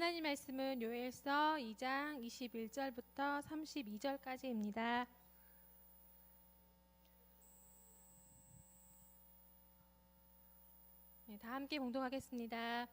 하나님 말씀은 요엘서 2장 21절부터 32절까지입니다. 다 함께 봉독하겠습니다.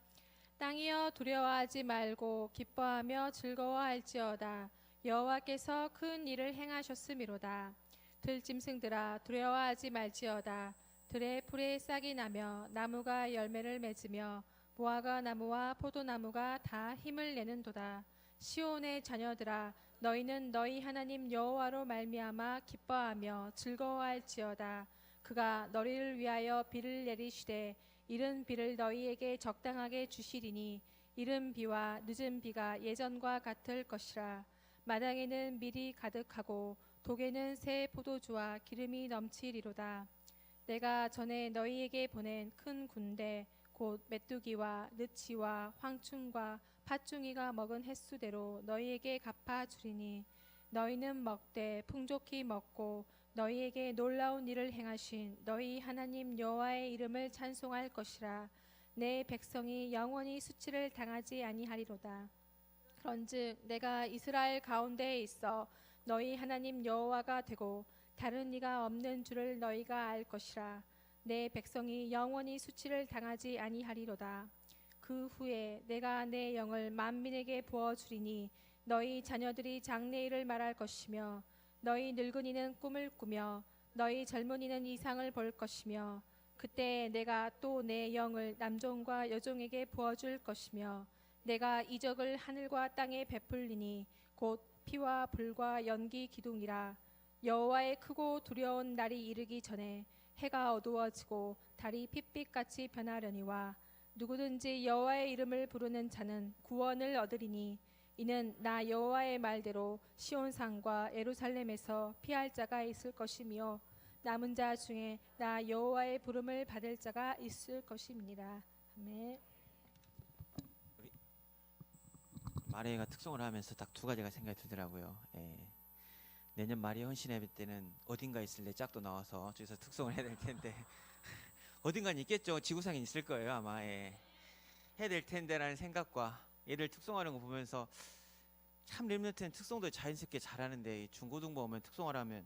땅이여 두려워하지 말고 기뻐하며 즐거워할지어다. 여호와께서 큰 일을 행하셨음이로다. 들짐승들아 두려워하지 말지어다. 들의 풀에 싹이 나며 나무가 열매를 맺으며 무화과 나무와 포도나무가 다 힘을 내는도다. 시온의 자녀들아 너희는 너희 하나님 여호와로 말미암아 기뻐하며 즐거워할지어다. 그가 너희를 위하여 비를 내리시되 이른 비를 너희에게 적당하게 주시리니 이른 비와 늦은 비가 예전과 같을 것이라. 마당에는 밀이 가득하고 독에는 새 포도주와 기름이 넘치리로다. 내가 전에 너희에게 보낸 큰 군대 곧 메뚜기와 느치와 황충과 팥중이가 먹은 횟수대로 너희에게 갚아주리니 너희는 먹되 풍족히 먹고 너희에게 놀라운 일을 행하신 너희 하나님 여호와의 이름을 찬송할 것이라. 내 백성이 영원히 수치를 당하지 아니하리로다. 그런즉 내가 이스라엘 가운데에 있어 너희 하나님 여호와가 되고 다른 이가 없는 줄을 너희가 알 것이라. 내 백성이 영원히 수치를 당하지 아니하리로다. 그 후에 내가 내 영을 만민에게 부어주리니 너희 자녀들이 장래일을 말할 것이며 너희 늙은이는 꿈을 꾸며 너희 젊은이는 이상을 볼 것이며 그때 내가 또 내 영을 남종과 여종에게 부어줄 것이며 내가 이적을 하늘과 땅에 베풀리니 곧 피와 불과 연기 기둥이라. 여호와의 크고 두려운 날이 이르기 전에 해가 어두워지고 달이 핏빛같이 변하려니와 누구든지 여호와의 이름을 부르는 자는 구원을 얻으리니 이는 나 여호와의 말대로 시온산과 예루살렘에서 피할 자가 있을 것이며 남은 자 중에 나 여호와의 부름을 받을 자가 있을 것입니다. 아멘. 마리아가 특송을 하면서 딱 두 가지가 생각이 들더라고요. 내년 마리아 헌신 예배 때는 어딘가 있을 내 짝도 나와서 저기서 특송을 해야 될 텐데 어딘가 있겠죠. 지구상에 있을 거예요 아마. 해야 될 텐데라는 생각과 얘들 특송하는 거 보면서 참 렘넌트는 특송도 자연스럽게 잘하는데 중고등부 오면 특송을 하면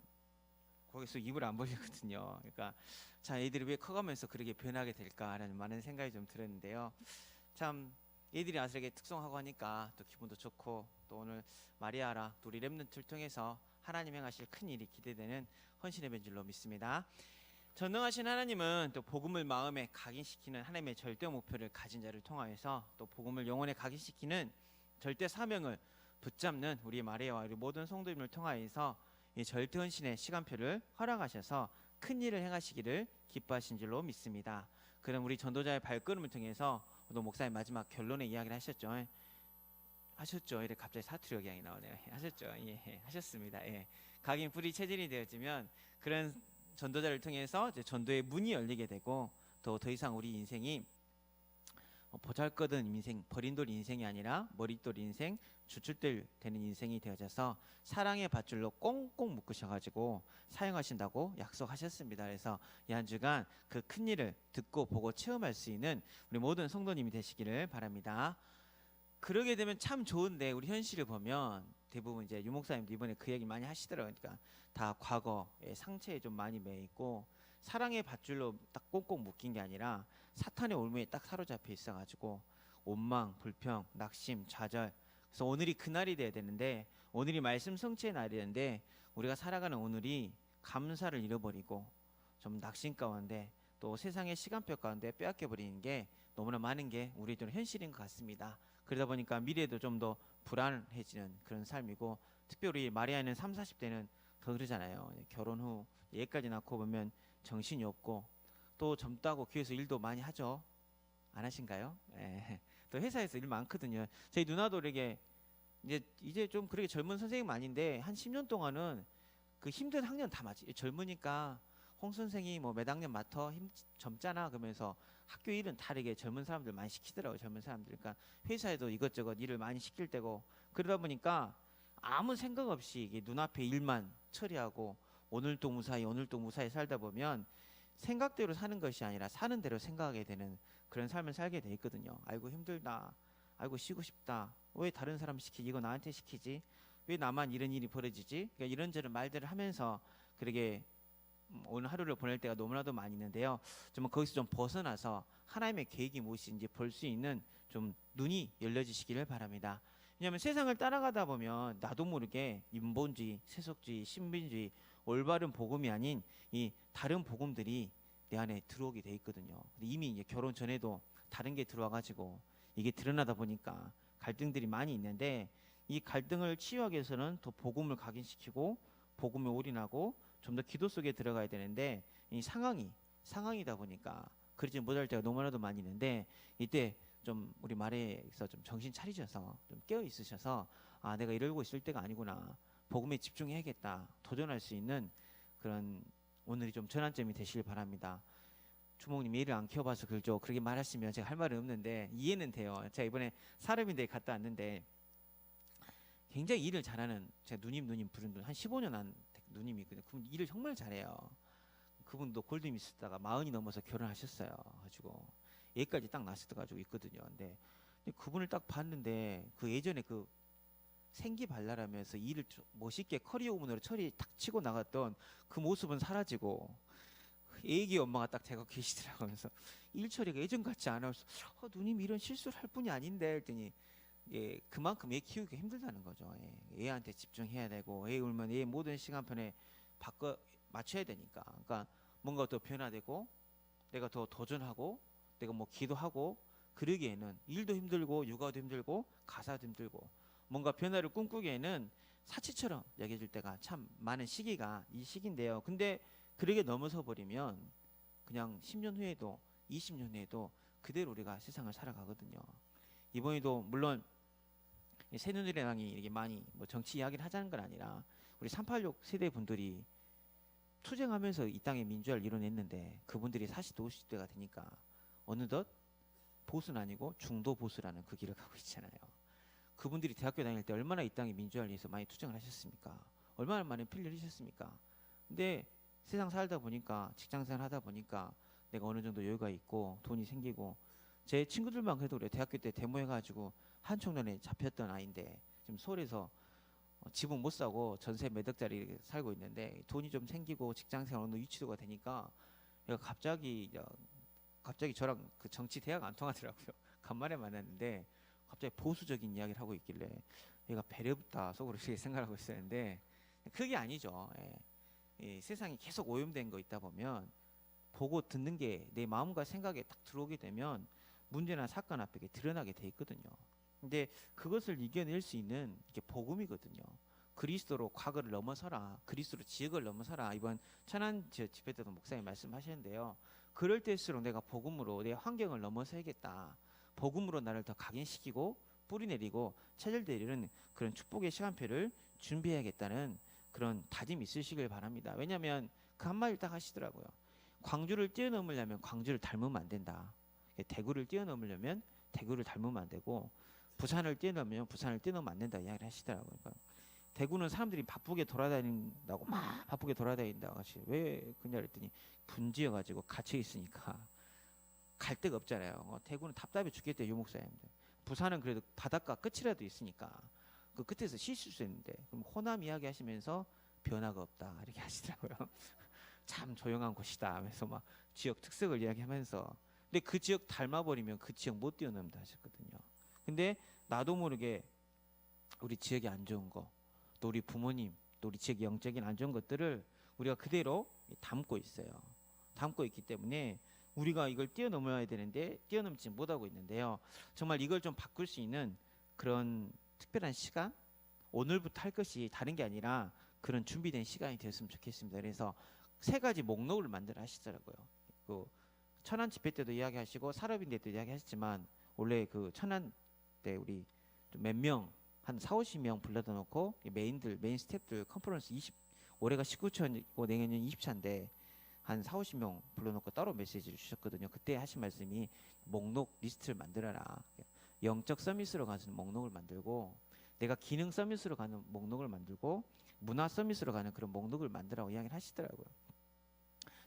거기서 입을 안 벌리거든요. 그러니까 참 애들이 왜 커가면서 그렇게 변하게 될까라는 많은 생각이 좀 들었는데요. 참 애들이 아슬하게 특송하고 하니까 또 기분도 좋고 또 오늘 마리아라 또 우리 렘넌트를 통해서 하나님 행하실 큰 일이 기대되는 헌신 예배인 줄로 믿습니다. 전능하신 하나님은 또 복음을 마음에 각인시키는 하나님의 절대 목표를 가진 자를 통하여서 또 복음을 영혼에 각인시키는 절대 사명을 붙잡는 우리 마리아와 우리 모든 성도님을 통하여서 이 절대 헌신의 시간표를 허락하셔서 큰 일을 행하시기를 기뻐하신 줄로 믿습니다. 그럼 우리 전도자의 발걸음을 통해서 또 목사님 마지막 결론의 이야기를 하셨죠. 이래 갑자기 사투리 억양이 나오네요. 하셨죠. 하셨습니다. 각인 불이 체질이 되어지면 그런 전도자를 통해서 이제 전도의 문이 열리게 되고 또 더 이상 우리 인생이 보잘것없는 인생, 버린돌 인생이 아니라 머릿돌 인생, 주출들 되는 인생이 되어져서 사랑의 밧줄로 꽁꽁 묶으셔가지고 사용하신다고 약속하셨습니다. 그래서 이 한 주간 그 큰 일을 듣고 보고 체험할 수 있는 우리 모든 성도님이 되시기를 바랍니다. 그러게 되면 참 좋은데 우리 현실을 보면 대부분 이제 유목사님도 이번에 그 얘기 많이 하시더라고요. 그러니까 다 과거의 상처에 좀 많이 매 있고 사랑의 밧줄로 딱 꽁꽁 묶인 게 아니라 사탄의 올무에 딱 사로잡혀 있어가지고 원망, 불평, 낙심, 좌절. 그래서 오늘이 그날이 돼야 되는데 오늘이 말씀 성취의 날이었는데 우리가 살아가는 오늘이 감사를 잃어버리고 좀 낙심 가운데 또 세상의 시간표 가운데 빼앗겨 버리는 게 너무나 많은 게 우리들은 현실인 것 같습니다. 그러다 보니까 미래도 좀 더 불안해지는 그런 삶이고 특별히 마리아는 30, 40대는 더 그러잖아요. 결혼 후 얘까지 낳고 보면 정신이 없고 또 젊다고 교회에서 일도 많이 하죠. 안 하신가요? 또 회사에서 일 많거든요. 저희 누나도 이렇게 이제 좀 그렇게 젊은 선생님 아닌데 한 10년 동안은 그 힘든 학년 다 맞지. 젊으니까 홍 선생이 뭐 몇 학년 맡아 젊잖아 그러면서 학교 일은 다르게 젊은 사람들 많이 시키더라고요. 젊은 사람들. 그러니까 회사에도 이것저것 일을 많이 시킬 때고 그러다 보니까 아무 생각 없이 이게 눈앞에 일만 처리하고 오늘도 무사히 살다 보면 생각대로 사는 것이 아니라 사는 대로 생각하게 되는 그런 삶을 살게 돼 있거든요. 아이고 힘들다. 아이고 쉬고 싶다. 왜 다른 사람 시키지? 이거 나한테 시키지? 왜 나만 이런 일이 벌어지지? 그러니까 이런저런 말들을 하면서 그러게 오늘 하루를 보낼 때가 너무나도 많이 있는데요. 좀 거기서 좀 벗어나서 하나님의 계획이 무엇인지 볼 수 있는 좀 눈이 열려지시기를 바랍니다. 왜냐하면 세상을 따라가다 보면 나도 모르게 인본주의, 세속주의, 신빈주의, 올바른 복음이 아닌 이 다른 복음들이 내 안에 들어오게 돼 있거든요. 이미 이제 결혼 전에도 다른 게 들어와가지고 이게 드러나다 보니까 갈등들이 많이 있는데 이 갈등을 치유하기 위해서는 더 복음을 각인시키고 복음에 올인하고 좀 더 기도 속에 들어가야 되는데 이 상황이다 보니까 그러지 못할 때가 너무나도 많이 있는데 이때 좀 우리 말에서 좀 정신 차리셔서 좀 깨어 있으셔서 아 내가 이러고 있을 때가 아니구나 복음에 집중해야겠다 도전할 수 있는 그런 오늘이 좀 전환점이 되시길 바랍니다. 주목님 일을 안 키워봐서 그러죠. 그렇게 말하시면 제가 할 말은 없는데 이해는 돼요. 제가 이번에 사람인데 갔다 왔는데 굉장히 일을 잘하는 제가 누님 부른 분 한 15년 한 누님이 있거든요. 그분 일을 정말 잘해요. 그분도 골드미스 쓰다가 40이 넘어서 결혼하셨어요. 가지고 애까지 딱 낳으셔가지고 있거든요. 근데 그분을 딱 봤는데 그 예전에 그 생기 발랄하면서 일을 멋있게 커리어 우먼으로 처리 탁 치고 나갔던 그 모습은 사라지고 애기 엄마가 딱 대고 계시더라고요. 그래서 일 처리가 예전 같지 않아서 누님 이런 실수를 할 뿐이 아닌데 했더니 예, 그만큼 애 키우기 힘들다는 거죠. 예, 애한테 집중해야 되고 애 울면 애 모든 시간편에 바꿔 맞춰야 되니까. 그러니까 뭔가 더 변화되고 내가 더 도전하고 내가 뭐 기도하고 그러기에는 일도 힘들고 육아도 힘들고 가사도 힘들고 뭔가 변화를 꿈꾸기에는 사치처럼 여겨질 때가 참 많은 시기가 이 시기인데요. 근데 그러게 넘어서 버리면 그냥 10년 후에도 20년 후에도 그대로 우리가 세상을 살아가거든요. 이번에도 물론 새누리당이 이렇게 많이 뭐 정치 이야기를 하자는 건 아니라 우리 386 세대 분들이 투쟁하면서 이 땅에 민주화를 이뤄냈는데 그분들이 40대 50대가 되니까 어느덧 보수는 아니고 중도 보수라는 그 길을 가고 있잖아요. 그분들이 대학교 다닐 때 얼마나 이 땅에 민주화를 위해서 많이 투쟁을 하셨습니까? 얼마나 많은 피를 흘리셨습니까? 근데 세상 살다 보니까 직장생활 하다 보니까 내가 어느 정도 여유가 있고 돈이 생기고 제 친구들만 그래도 그래 대학교 때 데모해가지고 한총련에 잡혔던 아이인데 지금 서울에서 집은 못 사고 전세 몇 억짜리 살고 있는데 돈이 좀 생기고 직장생활 어느 위치도가 되니까 얘가 갑자기 저랑 그 정치 대화가 안 통하더라고요. 간만에 만났는데 갑자기 보수적인 이야기를 하고 있길래 얘가 배려부터 속으로 이렇게 생각하고 있었는데 그게 아니죠. 예, 세상이 계속 오염된 거 있다 보면 보고 듣는 게 내 마음과 생각에 딱 들어오게 되면 문제나 사건 앞에 드러나게 돼 있거든요. 근데 그것을 이겨낼 수 있는 게 복음이거든요. 그리스도로 과거를 넘어서라. 그리스도로 지역을 넘어서라. 이번 천안 집회 때도 목사님 말씀하셨는데요. 그럴 때일수록 내가 복음으로 내 환경을 넘어서야겠다. 복음으로 나를 더 각인시키고 뿌리내리고 차절되리는 그런 축복의 시간표를 준비해야겠다는 그런 다짐이 있으시길 바랍니다. 왜냐하면 그 한마디를 딱 하시더라고요. 광주를 뛰어넘으려면 광주를 닮으면 안 된다. 대구를 뛰어넘으려면 대구를 닮으면 안 되고 부산을 뛰어넘으면 부산을 뛰어넘으면 안 된다 이야기를 하시더라고요. 그러니까 대구는 사람들이 바쁘게 돌아다닌다고 막 바쁘게 돌아다닌다고 하시 왜 그냐 그랬더니 분지여가지고 갇혀 있으니까 갈 데가 없잖아요. 대구는 답답해 죽겠대요 유목사님들. 부산은 그래도 바닷가 끝이라도 있으니까 그 끝에서 쉴 수 있는데 그럼 호남 이야기 하시면서 변화가 없다 이렇게 하시더라고요. 참 조용한 곳이다 하면서 막 지역 특색을 이야기하면서 근데 그 지역 닮아버리면 그 지역 못 뛰어넘는다 하셨거든요. 근데 나도 모르게 우리 지역이 안 좋은 거 또 우리 부모님 또 우리 지역의 영적인 안 좋은 것들을 우리가 그대로 담고 있어요. 담고 있기 때문에 우리가 이걸 뛰어넘어야 되는데 뛰어넘지 못하고 있는데요. 정말 이걸 좀 바꿀 수 있는 그런 특별한 시간 오늘부터 할 것이 다른 게 아니라 그런 준비된 시간이 되었으면 좋겠습니다. 그래서 3가지 목록을 만들어 하시더라고요. 그 천안 집회 때도 이야기하시고 산업인대 때도 이야기하셨지만 원래 그 천안 때 우리 몇 명 한 4, 50명 불러다 놓고 메인 스태프들 컨퍼런스 올해가 19차고 내년은 20차인데 한 4, 50명 불러놓고 따로 메시지를 주셨거든요. 그때 하신 말씀이 목록 리스트를 만들어라. 영적 서밋으로 가는 목록을 만들고 내가 기능 서밋으로 가는 목록을 만들고 문화 서밋으로 가는 그런 목록을 만들라고 이야기를 하시더라고요.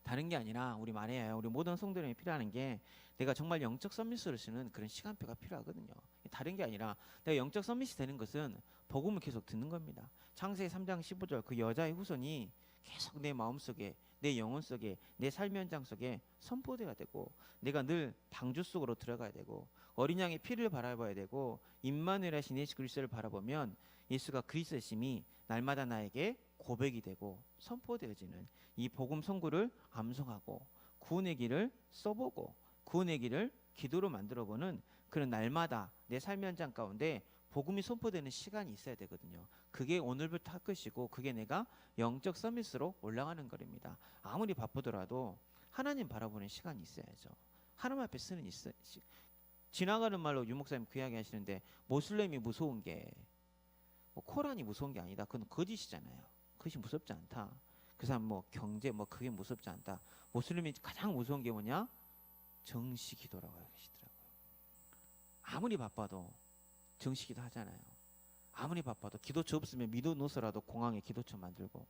다른 게 아니라 우리 말이에요. 우리 모든 성도님이 필요한 게 내가 정말 영적 서밋으로 쓰는 그런 시간표가 필요하거든요. 다른 게 아니라 내가 영적 서밋이 되는 것은 복음을 계속 듣는 겁니다. 창세기 3장 15절 그 여자의 후손이 계속 내 마음속에 내 영혼 속에 내 삶의 현장 속에 선포되어야 되고 내가 늘 방주 속으로 들어가야 되고 어린 양의 피를 바라봐야 되고 임마누엘 하신 예수 그리스도를 바라보면 예수가 그리스도심이 날마다 나에게 고백이 되고 선포되어지는 이 복음 선구를 암송하고 구원의 길을 써보고 구원의 길을 기도로 만들어보는 그런 날마다 내 삶의 현장 가운데 복음이 선포되는 시간이 있어야 되거든요. 그게 오늘부터 할 것이고 그게 내가 영적 서밋으로 올라가는 거랍니다. 아무리 바쁘더라도 하나님 바라보는 시간이 있어야죠. 하나님 앞에 쓰는 지나가는 말로 유목사님 그 이야기 하시는데 모슬렘이 무서운 게 뭐 코란이 무서운 게 아니다. 그건 거짓이잖아요. 그것이 무섭지 않다. 그 사람 뭐 경제 뭐 그게 무섭지 않다. 모슬렘이 가장 무서운 게 뭐냐? 정시 기도라고 하시더라고요. 아무리 바빠도 정시 기도 하잖아요. 아무리 바빠도 기도처 없으면 미도 놓서라도 공항에 기도처 만들고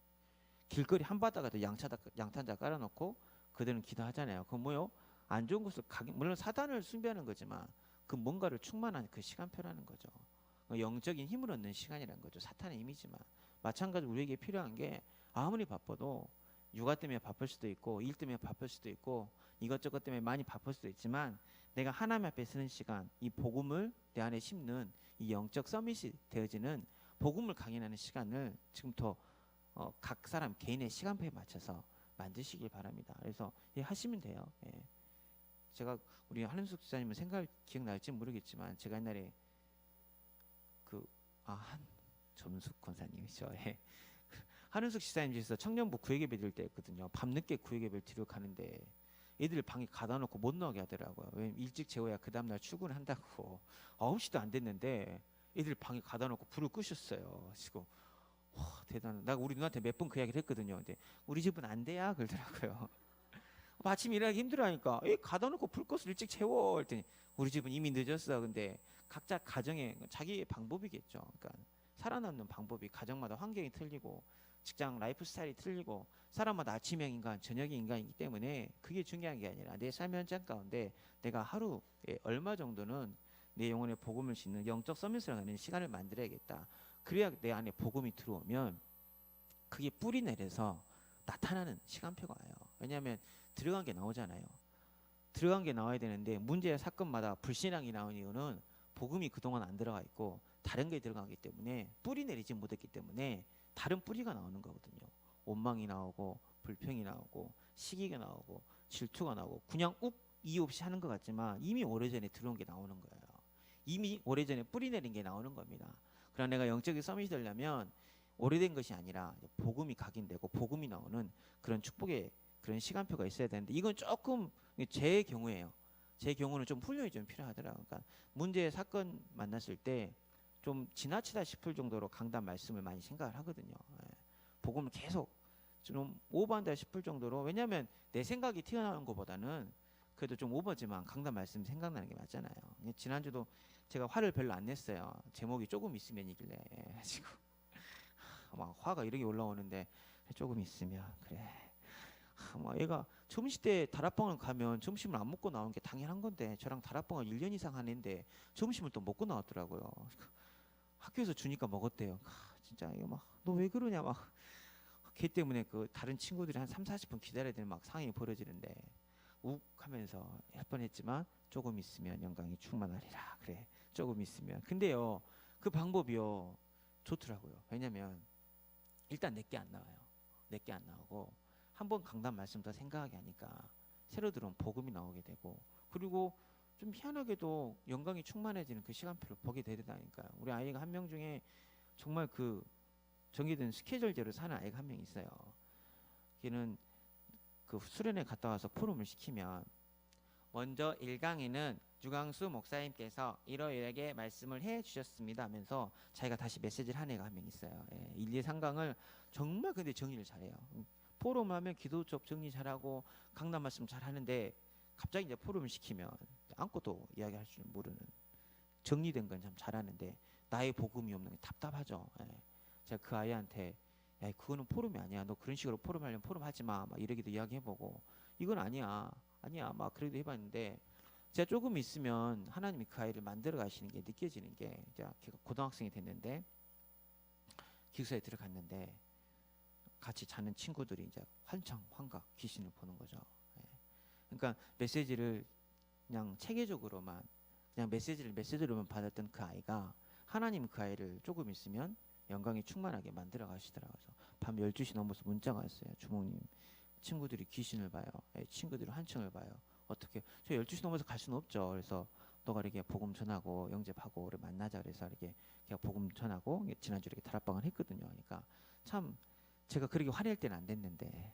길거리 한바닥에도 양탄자 깔아놓고 그들은 기도하잖아요. 그건 뭐요? 안 좋은 것을 물론 사단을 숭배하는 거지만 그 뭔가를 충만한 그 시간표라는 거죠. 영적인 힘을 얻는 시간이라는 거죠. 사탄의 힘이지만 마찬가지로 우리에게 필요한 게 아무리 바빠도 육아 때문에 바쁠 수도 있고 일 때문에 바쁠 수도 있고 이것저것 때문에 많이 바쁠 수도 있지만 내가 하나님 앞에 쓰는 시간, 이 복음을 내 안에 심는 이 영적 서밋이 되어지는 복음을 강인하는 시간을 지금부터 각 사람 개인의 시간표에 맞춰서 만드시길 바랍니다. 그래서 하시면 돼요. 예. 제가 우리 한은숙 지사님은 기억날지 모르겠지만 제가 옛날에 점숙 권사님이죠. 예. 한은숙 지사님 집에서 청년부 구역예배 드릴 때였거든요. 밤늦게 구역예배를 드리러 가는데 애들 방에 가다 놓고 못 나오게 하더라고요. 왜냐면 일찍 재워야 그 다음날 출근을 한다고. 9시도 안 됐는데 애들 방에 가다 놓고 불을 끄셨어요. 지금 와, 대단한. 내가 우리 누나한테 몇 번 그 이야기를 했거든요. 근데 우리 집은 안 돼야 그러더라고요. 아침 일하기 힘들어하니까 가다 놓고 불 껐어 일찍 채워 했더니 우리 집은 이미 늦었어. 근데 각자 가정에 자기의 방법이겠죠. 그러니까 살아남는 방법이 가정마다 환경이 틀리고 직장 라이프 스타일이 틀리고 사람마다 아침형 인간 저녁형 인간이기 때문에 그게 중요한 게 아니라 내 삶의 현장 가운데 내가 하루에 얼마 정도는 내 영혼의 복음을 싣는 영적 서밋을 하는 시간을 만들어야겠다. 그래야 내 안에 복음이 들어오면 그게 뿌리 내려서 나타나는 시간표가 와요. 왜냐하면 들어간 게 나오잖아요. 들어간 게 나와야 되는데 문제의 사건마다 불신앙이 나온 이유는 복음이 그동안 안 들어가 있고 다른 게 들어가기 때문에 뿌리 내리지 못했기 때문에 다른 뿌리가 나오는 거거든요. 원망이 나오고 불평이 나오고 시기가 나오고 질투가 나오고 그냥 이유 없이 하는 것 같지만 이미 오래전에 들어온 게 나오는 거예요. 이미 오래전에 뿌리 내린 게 나오는 겁니다. 그러나 내가 영적인 서밋이 되려면 오래된 것이 아니라 복음이 각인되고 복음이 나오는 그런 축복의 그런 시간표가 있어야 되는데 이건 조금 제 경우에요. 제 경우는 좀 훈련이 좀 필요하더라고요. 그러니까 문제의 사건 만났을 때 좀 지나치다 싶을 정도로 강단 말씀을 많이 생각을 하거든요. 복음을 계속 좀 오버한다 싶을 정도로 왜냐하면 내 생각이 튀어나오는 것보다는 그래도 좀 오버지만 강단 말씀 생각나는 게 맞잖아요. 지난주도 제가 화를 별로 안 냈어요. 제목이 조금 있으면이길래 지금 막 화가 이렇게 올라오는데 조금 있으면 그래. 막 얘가 점심 때 다락방을 가면 점심을 안 먹고 나오는 게 당연한 건데 저랑 다락방을 1년 이상 하는데 점심을 또 먹고 나왔더라고요. 학교에서 주니까 먹었대요. 진짜 이거 막 너 왜 그러냐 막 걔 때문에 그 다른 친구들이 한 3-40분 기다려야 되는 막 상황이 벌어지는데 욱 하면서 할 뻔했지만 조금 있으면 영광이 충만하리라. 그래 조금 있으면. 근데요 그 방법이요 좋더라고요. 왜냐면 일단 내게 안 나와요. 내게 안 나오고 한번 강단 말씀 더 생각하게 하니까 새로 들어온 복음이 나오게 되고 그리고 좀 희한하게도 영광이 충만해지는 그 시간표를 보게 되다니까요. 우리 아이가 한 명 중에 정말 그 정해진 스케줄대로 사는 아이가 한 명 있어요. 걔는 그 수련회 갔다 와서 포럼을 시키면 먼저 1강에는 유광수 목사님께서 이러이러하게 말씀을 해주셨습니다 하면서 자기가 다시 메시지를 한 애가 한 명 있어요. 1, 2, 3강을 정말 근데 정리를 잘해요. 포럼 하면 기도적 정리 잘하고 강단 말씀 잘하는데 갑자기 이제 포럼을 시키면 아무것도 이야기할 줄 모르는 정리된 건 참 잘하는데 나의 복음이 없는 게 답답하죠. 제가 그 아이한테 야, 그거는 포럼이 아니야. 너 그런 식으로 포럼 하려면 포럼 하지 마. 막 이러기도 이야기해보고 이건 아니야. 아니야. 막 그래도 해봤는데 제가 조금 있으면 하나님이 그 아이를 만들어 가시는 게 느껴지는 게 이제 걔가 고등학생이 됐는데 기숙사에 들어갔는데 같이 자는 친구들이 이제 환각 귀신을 보는 거죠. 예. 그러니까 메시지를 그냥 체계적으로만 그냥 메시지로만 받았던 그 아이가 하나님 그 아이를 조금 있으면 영광이 충만하게 만들어 가시더라고요. 밤 12시 넘어서 문자가 왔어요. 주목님 친구들이 귀신을 봐요. 예, 친구들이 환청을 봐요. 어떻게 저 12시 넘어서 갈 수는 없죠. 그래서 너가 이렇게 복음 전하고 영접하고 우리 만나자 그래서 이렇게 그냥 복음 전하고 지난주에 이렇게 다락방을 했거든요. 그러니까 참 제가 그렇게 화낼 때는 안 됐는데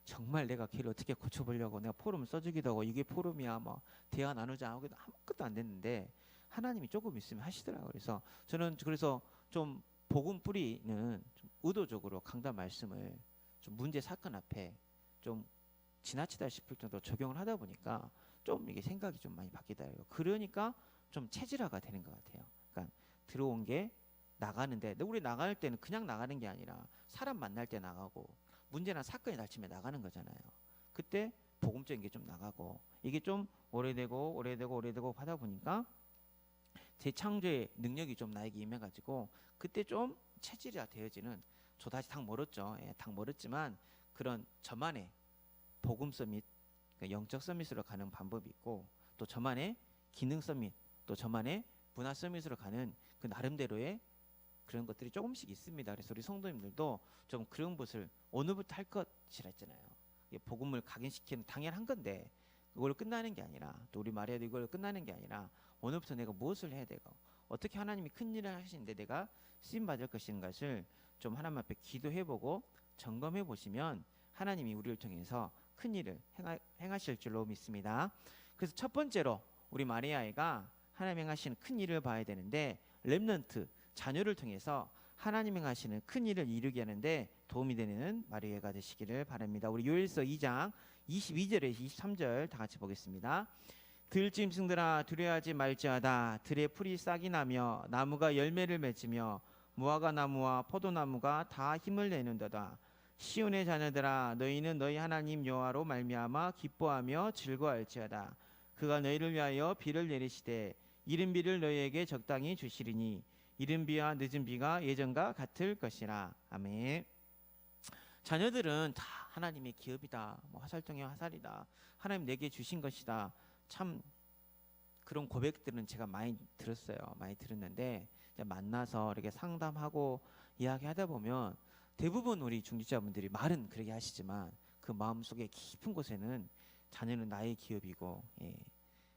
정말 내가 걔를 어떻게 고쳐보려고 내가 포럼 써주기도 하고 이게 포럼이야 뭐 대화 나누자 하고 아무것도 안 됐는데 하나님이 조금 있으면 하시더라고요. 그래서 저는 그래서 좀 복음 뿌리는 좀 의도적으로 강단 말씀을 좀 문제 사건 앞에 좀 지나치다 싶을 정도로 적용을 하다 보니까 좀 이게 생각이 좀 많이 바뀌더라고요. 그러니까 좀 체질화가 되는 것 같아요. 그러니까 들어온 게 나가는데 우리 나갈 때는 그냥 나가는 게 아니라 사람 만날 때 나가고 문제나 사건이 닥치면 나가는 거잖아요. 그때 복음적인 게 좀 나가고 이게 좀 오래되고 하다 보니까 제 창조의 능력이 좀 나에게 임해가지고 그때 좀 체질화 되어지는 저 다시 당 멀었죠. 예, 당 멀었지만 그런 저만의 복음 서밋, 그러니까 영적 서밋으로 가는 방법이 있고 또 저만의 기능 서밋, 또 저만의 문화 서밋으로 가는 그 나름대로의 그런 것들이 조금씩 있습니다. 그래서 우리 성도님들도 좀 그런 것을 오늘부터 할 것이라 했잖아요. 복음을 각인시키는 당연한 건데 그걸 끝나는 게 아니라 또 우리 마리아도 이걸 끝나는 게 아니라 오늘부터 내가 무엇을 해야 되고 어떻게 하나님이 큰 일을 하시는데 내가 쓰임 받을 것인 것을 좀 하나님 앞에 기도해보고 점검해 보시면 하나님이 우리를 통해서 큰 일을 행하실 줄로 믿습니다. 그래서 첫 번째로 우리 마리아가 하나님 행하시는 큰 일을 봐야 되는데 렘넌트 자녀를 통해서 하나님 행하시는 큰 일을 이루게 하는데 도움이 되는 마리아가 되시기를 바랍니다. 우리 요엘서 2장 22절에 23절 다 같이 보겠습니다. 들짐승들아 두려워하지 말지어다. 들의 풀이 싹이 나며 나무가 열매를 맺으며 무화과 나무와 포도나무가 다 힘을 내는도다. 시온의 자녀들아 너희는 너희 하나님 여호와로 말미암아 기뻐하며 즐거워할지어다. 그가 너희를 위하여 비를 내리시되 이른 비를 너희에게 적당히 주시리니 이른 비와 늦은 비가 예전과 같을 것이라. 아멘. 자녀들은 다 하나님의 기업이다. 뭐 화살통의 화살이다. 하나님 내게 주신 것이다. 참 그런 고백들은 제가 많이 들었어요. 많이 들었는데 만나서 이렇게 상담하고 이야기하다 보면 대부분 우리 중직자분들이 말은 그렇게 하시지만 그 마음속에 깊은 곳에는 자녀는 나의 기업이고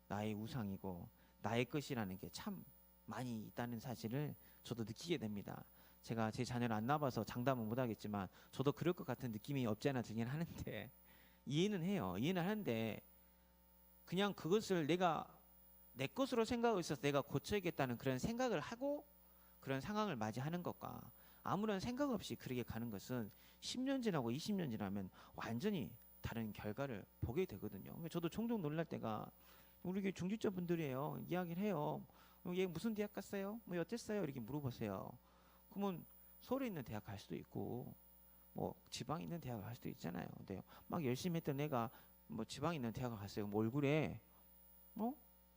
나의 우상이고 나의 것이라는 게 참 많이 있다는 사실을 저도 느끼게 됩니다. 제가 제 자녀를 안 낳아봐서 장담은 못하겠지만 저도 그럴 것 같은 느낌이 없지 않아 들긴 하는데 이해는 해요. 이해는 하는데 그냥 그것을 내가 내 것으로 생각하고 있어서 내가 고쳐야겠다는 그런 생각을 하고 그런 상황을 맞이하는 것과 아무런 생각 없이 그렇게 가는 것은 10년 지나고 20년 지나면 완전히 다른 결과를 보게 되거든요. 저도 종종 놀랄 때가 우리 중직자분들이에요. 이야기를 해요. 얘 무슨 대학 갔어요? 뭐 어땠어요? 이렇게 물어보세요. 그러면 서울에 있는 대학 갈 수도 있고 뭐 지방에 있는 대학 갈 수도 있잖아요. 근데 막 열심히 했던 애가 뭐 지방에 있는 대학을 갔어요. 뭐 얼굴에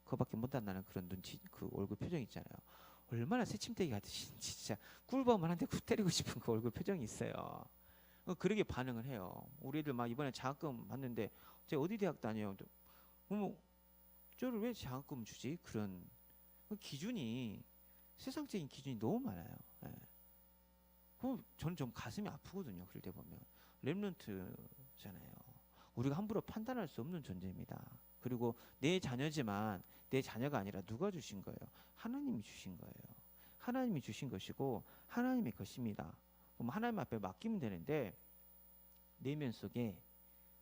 그거밖에 못한다는 그런 눈치, 그 얼굴 표정 있잖아요. 얼마나 새침대기 같으신지 진짜 꿀밤을 한 대 쿡 때리고 싶은 그 얼굴 표정이 있어요. 그러게 반응을 해요. 우리 애들 막 이번에 장학금 받는데 제가 어디 대학 다녀요? 뭐 저를 왜 장학금 주지? 그런 기준이 세상적인 기준이 너무 많아요. 예. 저는 좀 가슴이 아프거든요. 그럴 때 보면 렘넌트잖아요. 우리가 함부로 판단할 수 없는 존재입니다. 그리고 내 자녀지만 내 자녀가 아니라 누가 주신 거예요? 하나님이 주신 거예요. 하나님이 주신 것이고 하나님의 것입니다. 그럼 하나님 앞에 맡기면 되는데 내면 속에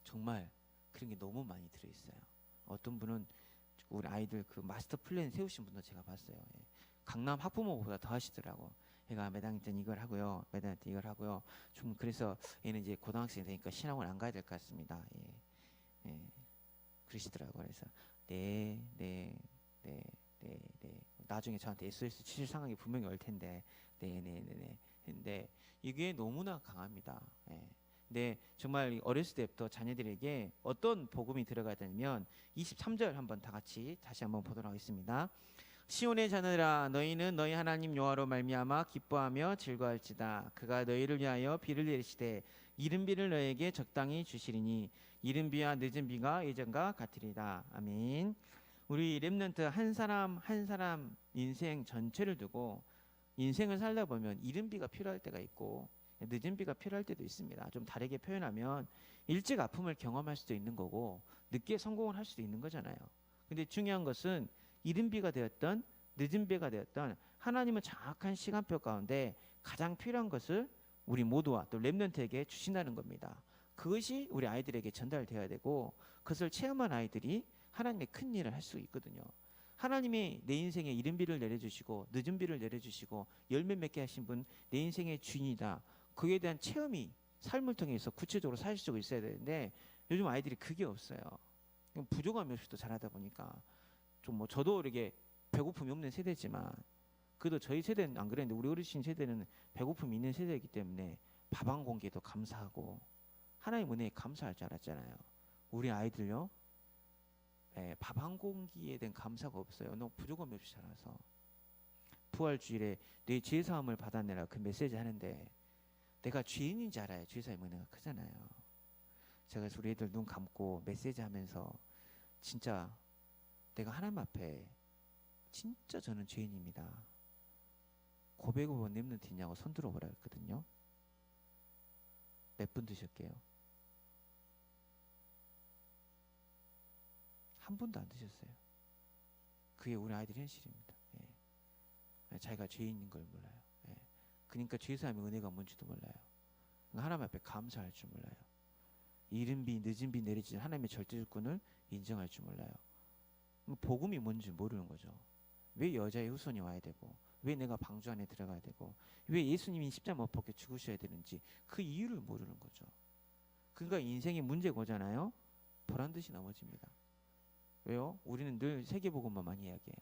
정말 그런 게 너무 많이 들어있어요. 어떤 분은 우리 아이들 그 마스터 플랜 세우신 분도 제가 봤어요. 예. 강남 학부모보다 더 하시더라고. 얘가 매당 때 이걸 하고요, 매당 때 이걸 하고요. 좀 그래서 얘는 이제 고등학생이 되니까 신학원 안 가야 될 것 같습니다. 예. 그러시더라고. 그래서 네. 나중에 저한테 SOS 치실 상황이 분명히 올 텐데 네. 텐데 이게 너무나 강합니다. 예. 근데 정말 어렸을 때부터 자녀들에게 어떤 복음이 들어가야 되냐면 23절 한번 다 같이 다시 한번 보도록 하겠습니다. 시온의 자녀들아 너희는 너희 하나님 여호와로 말미암아 기뻐하며 즐거할지다. 그가 너희를 위하여 비를 내리시되 이른 비를 너희에게 적당히 주시리니 이른 비와 늦은 비가 예전과 같으리다. 아멘. 우리 렘넌트 한 사람 한 사람 인생 전체를 두고 인생을 살다 보면 이른 비가 필요할 때가 있고 늦은 비가 필요할 때도 있습니다. 좀 다르게 표현하면 일찍 아픔을 경험할 수도 있는 거고 늦게 성공을 할 수도 있는 거잖아요. 근데 중요한 것은 이른 비가 되었던 늦은 비가 되었던 하나님은 정확한 시간표 가운데 가장 필요한 것을 우리 모두와 또 렘넌트에게 주신다는 겁니다. 그것이 우리 아이들에게 전달되어야 되고 그것을 체험한 아이들이 하나님의 큰 일을 할 수 있거든요. 하나님이 내 인생에 이른 비를 내려주시고 늦은 비를 내려주시고 열매 맺게 하신 분 내 인생의 주인이다. 그에 대한 체험이 삶을 통해서 구체적으로 사실적으로 있어야 되는데 요즘 아이들이 그게 없어요. 부족함이 없이 또 자라다 보니까 좀 뭐 저도 이렇게 배고픔이 없는 세대지만 그래도 저희 세대는 안 그랬는데 우리 어르신 세대는 배고픔이 있는 세대이기 때문에 밥 한 공기에도 감사하고 하나님 은혜에 감사할 줄 알았잖아요. 우리 아이들요 밥 한 공기에 대한 감사가 없어요. 너무 부족함이 없이 자라서 부활주일에 내 죄사함을 받아내라 그 메시지 하는데 내가 죄인인지 알아야 죄사의 은혜가 크잖아요. 제가 우리 애들 눈 감고 메시지 하면서 진짜 내가 하나님 앞에 진짜 저는 죄인입니다. 고백을 렘넌트 있냐고 손 들어보라 했거든요. 몇 분 드셨게요? 한 분도 안 드셨어요. 그게 우리 아이들 현실입니다. 예. 자기가 죄인인 걸 몰라요. 예. 그러니까 죄사함의 은혜가 뭔지도 몰라요. 그러니까 하나님 앞에 감사할 줄 몰라요. 이른 비 늦은 비 내리지 하나님의 절대주권을 인정할 줄 몰라요. 복음이 뭔지 모르는 거죠. 왜 여자의 후손이 와야 되고 왜 내가 방주 안에 들어가야 되고 왜 예수님이 십자가 못 박혀 죽으셔야 되는지 그 이유를 모르는 거죠. 그러니까 인생의 문제고잖아요. 보란 듯이 넘어집니다. 왜요? 우리는 늘 세계복음만 많이 이야기해요.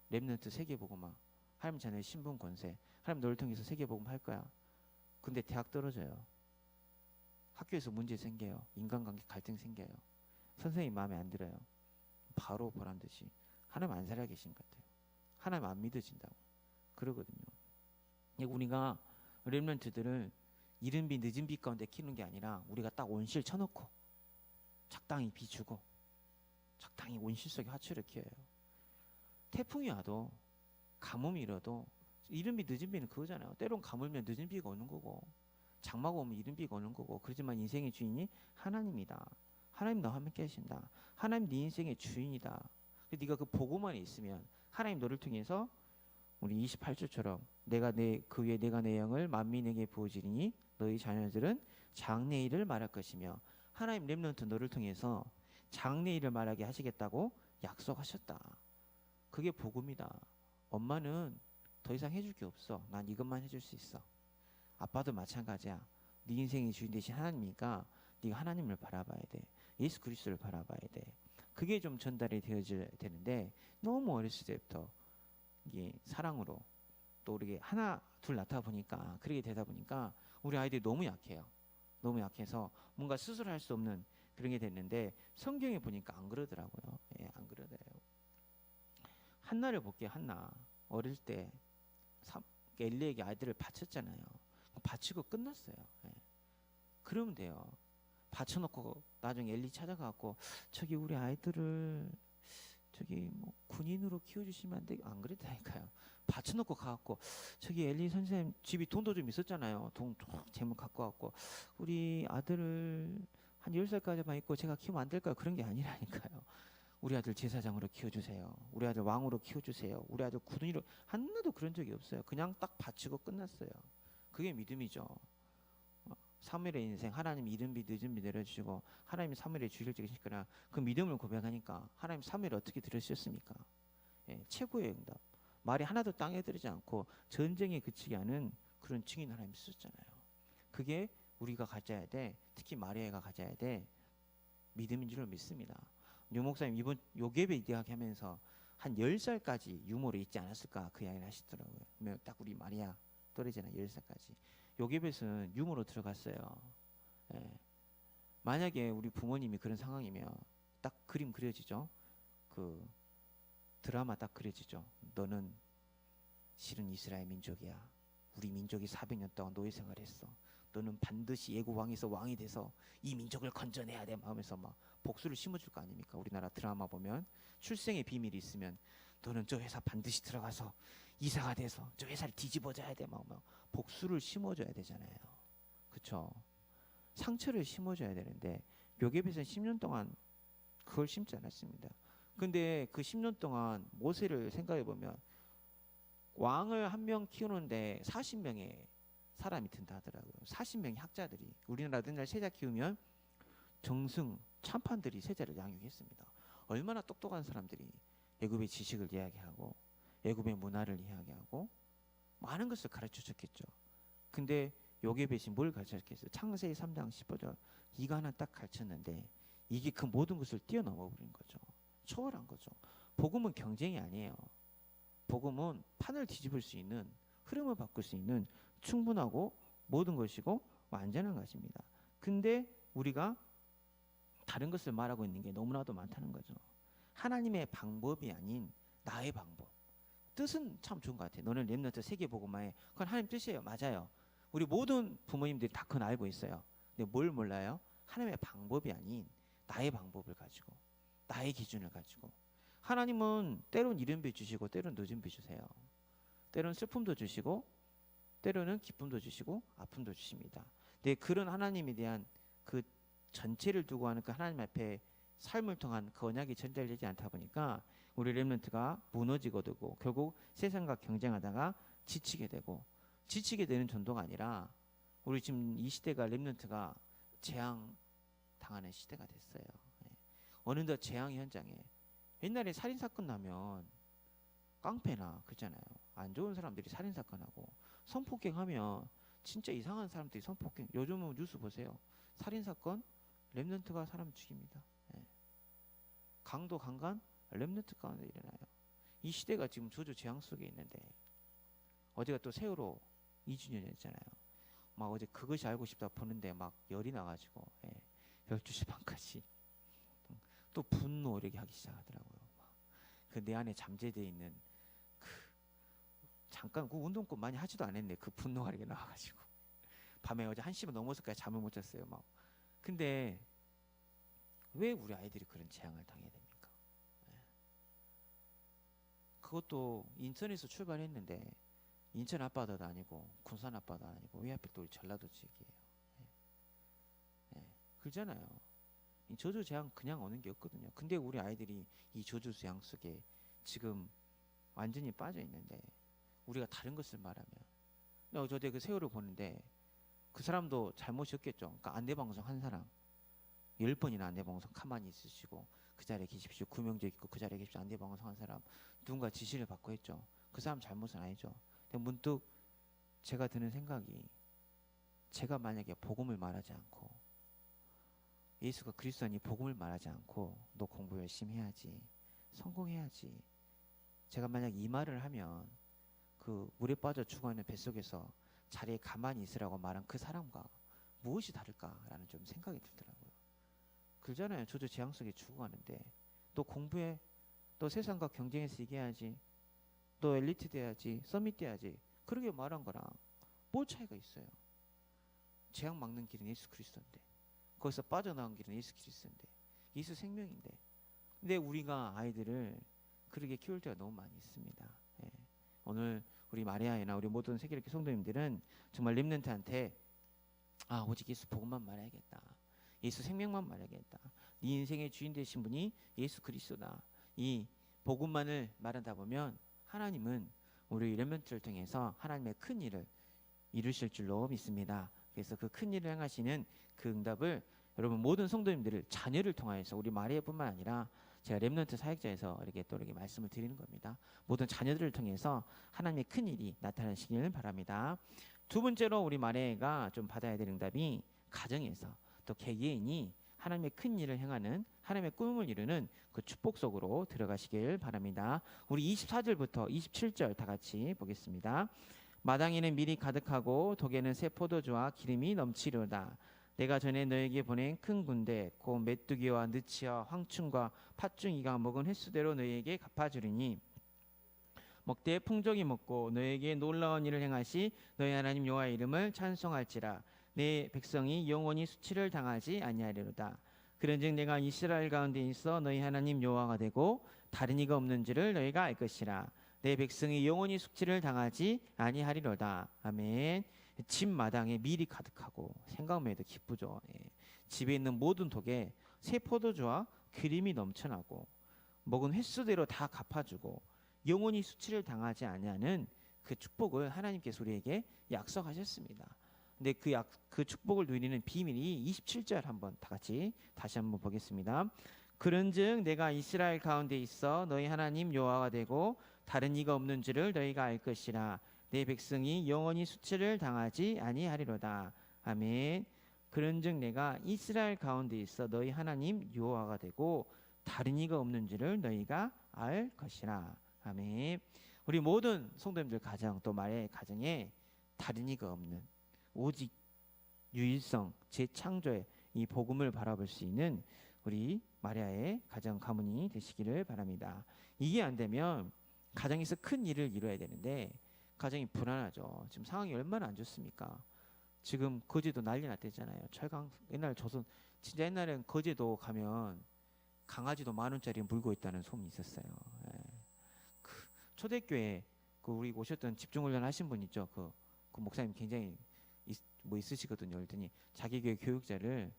렘넌트 세계복음만 하나님 자녀의 신분 권세 하나님 너를 통해서 세계복음 할 거야. 근데 대학 떨어져요. 학교에서 문제 생겨요. 인간관계 갈등 생겨요. 선생님 마음에 안 들어요. 바로 보란 듯이 하나님 안 살아 계신 것 같아요. 하나님 안 믿어진다고 그러거든요. 우리가 렘넌트들을 이른 비 늦은 비 가운데 키우는 게 아니라 우리가 딱 온실 쳐놓고 적당히 비주고 적당히 온실 속에 화초를 키워요. 태풍이 와도 가뭄이 일어도 이른 비 늦은 비는 그거잖아요. 때론 가물면 늦은 비가 오는 거고 장마가 오면 이른 비가 오는 거고 그렇지만 인생의 주인이 하나님이다. 하나님 너와 함께 하신다. 하나님 네 인생의 주인이다. 네가 그 보고만 있으면 하나님 너를 통해서 우리 28절처럼 내가 그 위에 내가 내 영을 만민에게 부어주리니 너희 자녀들은 장래일을 말할 것이며 하나님 렘넌트 너를 통해서 장래일을 말하게 하시겠다고 약속하셨다. 그게 복음이다. 엄마는 더 이상 해줄 게 없어. 난 이것만 해줄 수 있어. 아빠도 마찬가지야. 네 인생의 주인 되신 하나님이니까 네가 하나님을 바라봐야 돼. 예수 그리스도를 바라봐야 돼. 그게 좀 전달이 되어져야 되는데 너무 어렸을 때부터 이게 사랑으로 또 우리 하나 둘 낳다 보니까 그렇게 되다 보니까 우리 아이들이 너무 약해요. 너무 약해서 뭔가 스스로 할 수 없는 그런 게 됐는데 성경에 보니까 안 그러더라고요. 예, 안 그러더라고요. 한나를 볼게요. 한나 어릴 때 엘리에게 아이들을 바쳤잖아요. 바치고 끝났어요. 예. 그러면 돼요. 바쳐놓고 나중에 엘리 찾아가고 저기 우리 아이들을 저기 뭐 군인으로 키워주시면 안 돼? 안 그랬다니까요. 바쳐놓고 가갖고 저기 엘리 선생님 집이 돈도 좀 있었잖아요. 돈 재물 갖고 왔고 우리 아들을 한 10살까지만 있고 제가 키우면 안 될까요? 그런 게 아니라니까요. 우리 아들 제사장으로 키워주세요. 우리 아들 왕으로 키워주세요. 우리 아들 군인으로 하나도 그런 적이 없어요. 그냥 딱 바치고 끝났어요. 그게 믿음이죠. 사무엘의 인생 하나님 이른 비 늦은 비 내려주시고 하나님이 사무엘의 주의를 찍으시거나 그 믿음을 고백하니까 하나님 사무엘 어떻게 들으셨습니까? 예, 최고의 응답. 말이 하나도 땅에 들지 않고 전쟁에 그치게 하는 그런 증인 하나님 쓰셨잖아요. 그게 우리가 가져야 돼. 특히 마리아가 가져야 돼. 믿음인 줄을 믿습니다. 유 목사님 이번 요괴배 이야기하면서 한 10살까지 유모를 잊지 않았을까 그 이야기를 하시더라고요. 딱 우리 마리아 또래잖아요. 10살까지. 요괴뱃은 유머로 들어갔어요. 예. 만약에 우리 부모님이 그런 상황이면 딱 그림 그려지죠. 그 드라마 딱 그려지죠. 너는 실은 이스라엘 민족이야. 우리 민족이 400년 동안 노예 생활했어. 너는 반드시 예고 왕에서 왕이 돼서 이 민족을 건져내야 돼. 하면서 막 복수를 심어줄 거 아닙니까? 우리나라 드라마 보면 출생의 비밀이 있으면 너는 저 회사 반드시 들어가서 이사가 돼서 저 회사를 뒤집어줘야 돼. 막 복수를 심어줘야 되잖아요. 그쵸? 상처를 심어줘야 되는데 요괴뱃은 10년 동안 그걸 심지 않았습니다. 근데 그 10년 동안 모세를 생각해 보면 왕을 한 명 키우는데 40명의 사람이 든다 하더라고요. 40명의 학자들이. 우리나라 옛날 세자 키우면 정승 참판들이 세자를 양육했습니다. 얼마나 똑똑한 사람들이 애굽의 지식을 이야기하고 애굽의 문화를 이야기하고 많은 것을 가르쳐 줬겠죠. 근데 요괴뱃이 뭘 가르쳤겠어요? 창세기 3장 15절 이거 하나 딱 가르쳤는데 이게 그 모든 것을 뛰어넘어 버린 거죠. 초월한 거죠. 복음은 경쟁이 아니에요. 복음은 판을 뒤집을 수 있는, 흐름을 바꿀 수 있는 충분하고 모든 것이고 완전한 것입니다. 근데 우리가 다른 것을 말하고 있는 게 너무나도 많다는 거죠. 하나님의 방법이 아닌 나의 방법. 뜻은 참 좋은 것 같아요. 너는 렘넌트 세계복음화해. 그건 하나님 뜻이에요. 맞아요. 우리 모든 부모님들이 다 그건 알고 있어요. 근데 뭘 몰라요? 하나님의 방법이 아닌 나의 방법을 가지고, 나의 기준을 가지고. 하나님은 때론 이른 비 주시고 때론 늦은 비 주세요. 때론 슬픔도 주시고 때로는 기쁨도 주시고 아픔도 주십니다. 근데 그런 하나님에 대한 그 전체를 두고 하는 그 하나님 앞에 삶을 통한 그 언약이 전달되지 않다 보니까 우리 렘넌트가 무너지게 되고 결국 세상과 경쟁하다가 지치게 되는 정도가 아니라 우리 지금 이 시대가 렘넌트가 재앙 당하는 시대가 됐어요. 어느덧 재앙 현장에 옛날에 살인사건 나면 깡패나 그렇잖아요. 안 좋은 사람들이 살인사건하고 성폭행하면 진짜 이상한 사람들이 성폭행. 요즘은 뉴스 보세요. 살인사건 렘넌트가 사람 죽입니다. 강도 강간 렘넌트 가운데 일어나요. 이 시대가 지금 저주 재앙 속에 있는데 어제가 또 세월호 2주년이었잖아요. 막 어제 그것이 알고 싶다 보는데 막 열이 나가지고 12시 반까지 또 분노 이렇게 하기 시작하더라고요. 그 내 안에 잠재되어 있는 그 잠깐 그 운동권 많이 하지도 않았는데 그 분노가 이렇게 나와가지고 밤에 어제 1시간 넘어서까지 잠을 못 잤어요. 막 근데 왜 우리 아이들이 그런 재앙을 당해야 됩니까? 그것도 인천에서 출발했는데 인천 앞바다도 아니고 군산 앞바다 아니고 왜 하필 또 우리 전라도 지역이에요. 그러잖아요. 이 저주 재앙 그냥 오는 게 없거든요. 근데 우리 아이들이 이 저주 재앙 속에 지금 완전히 빠져 있는데 우리가 다른 것을 말하면 어제 그 세월을 보는데 그 사람도 잘못이 없겠죠. 그러니까 안내방송 한 사람 10번이나 안내방송 가만히 있으시고 그 자리에 계십시오. 구명조 있고 그 자리에 계십시오. 안내방송 한 사람 누군가 지시를 받고 했죠. 그 사람 잘못은 아니죠. 근데 문득 제가 드는 생각이 제가 만약에 복음을 말하지 않고 예수가 그리스도니 복음을 말하지 않고 너 공부 열심히 해야지 성공해야지 제가 만약 이 말을 하면 그 물에 빠져 죽어있는 뱃속에서 자리에 가만히 있으라고 말한 그 사람과 무엇이 다를까라는 좀 생각이 들더라고요. 그러잖아요. 저도 재앙 속에 죽어가는데 너 공부해 너 세상과 경쟁해서 이겨야지 너 엘리트 돼야지 서밋 돼야지 그렇게 말한 거랑 뭘 차이가 있어요. 재앙 막는 길은 예수 그리스도인데 거기서 빠져나온 길은 예수 그리스도인데 예수 생명인데 근데 우리가 아이들을 그렇게 키울 때가 너무 많이 있습니다. 오늘 우리 마리아이나 우리 모든 세계적인 성도님들은 정말 렘넌트한테 오직 예수 복음만 말해야겠다. 예수 생명만 말해야겠다. 네 인생의 주인 되신 분이 예수 그리스도다. 이 복음만을 말하다 보면 하나님은 우리 렘넌트를 통해서 하나님의 큰 일을 이루실 줄로 믿습니다. 그래서 그 큰 일을 행하시는 그 응답을 여러분 모든 성도님들을 자녀를 통하여서 우리 마리아뿐만 아니라 제가 렘넌트 사역자에서 이렇게 말씀을 드리는 겁니다. 모든 자녀들을 통해서 하나님의 큰 일이 나타나시길 바랍니다. 두 번째로 우리 마리아가 좀 받아야 될 응답이 가정에서 또 개개인이 하나님의 큰 일을 행하는 하나님의 꿈을 이루는 그 축복 속으로 들어가시길 바랍니다. 우리 24절부터 27절 다 같이 보겠습니다. 마당에는 밀이 가득하고 독에는 새 포도주와 기름이 넘치려다. 내가 전에 너에게 보낸 큰 군대 곧 메뚜기와 느치와 황충과 팥중이가 먹은 횟수대로 너에게 갚아주리니 먹되 풍족히 먹고 너에게 놀라운 일을 행하시 너희 하나님 여호와의 이름을 찬송할지라. 내 백성이 영원히 수치를 당하지 아니하리로다. 그런즉 내가 이스라엘 가운데 있어 너희 하나님 여호와가 되고 다른 이가 없는지를 너희가 알 것이라. 내 백성이 영원히 숙치를 당하지 아니하리로다. 아멘. 집 마당에 밀이 가득하고 생각만 해도 기쁘죠. 예. 집에 있는 모든 독에 새 포도주와 기름이 넘쳐나고 먹은 횟수대로 다 갚아주고 영원히 수치를 당하지 아니하는 그 축복을 하나님께서 우리에게 약속하셨습니다. 근데 그 축복을 누리는 비밀이 27절 한번 다 같이 다시 한번 보겠습니다. 그런즉 내가 이스라엘 가운데 있어 너희 하나님 여호와가 되고 다른 이가 없는 줄을 너희가 알 것이라. 내 백성이 영원히 수치를 당하지 아니하리로다. 아멘. 그런즉 내가 이스라엘 가운데 있어 너희 하나님 여호와가 되고 다른 이가 없는 줄을 너희가 알 것이라. 아멘. 우리 모든 성도님들 가정 또 마리아의 가정에 다른 이가 없는 오직 유일성 재창조의 이 복음을 바라볼 수 있는 우리 마리아의 가정 가문이 되시기를 바랍니다. 이게 안 되면 가정에서 큰 일을 이뤄야 되는데 가정이 불안하죠. 지금 상황이 얼마나 안 좋습니까? 지금 거제도 난리 났대잖아요. 철강 옛날 조선 진짜 옛날엔 거제도 가면 강아지도 10,000원짜리 물고 있다는 소문이 있었어요. 예. 그 초대교회 그 우리 오셨던 집중훈련 하신 분 있죠. 그 목사님 굉장히 있으시거든요. 그랬더니 자기 교회 교육자를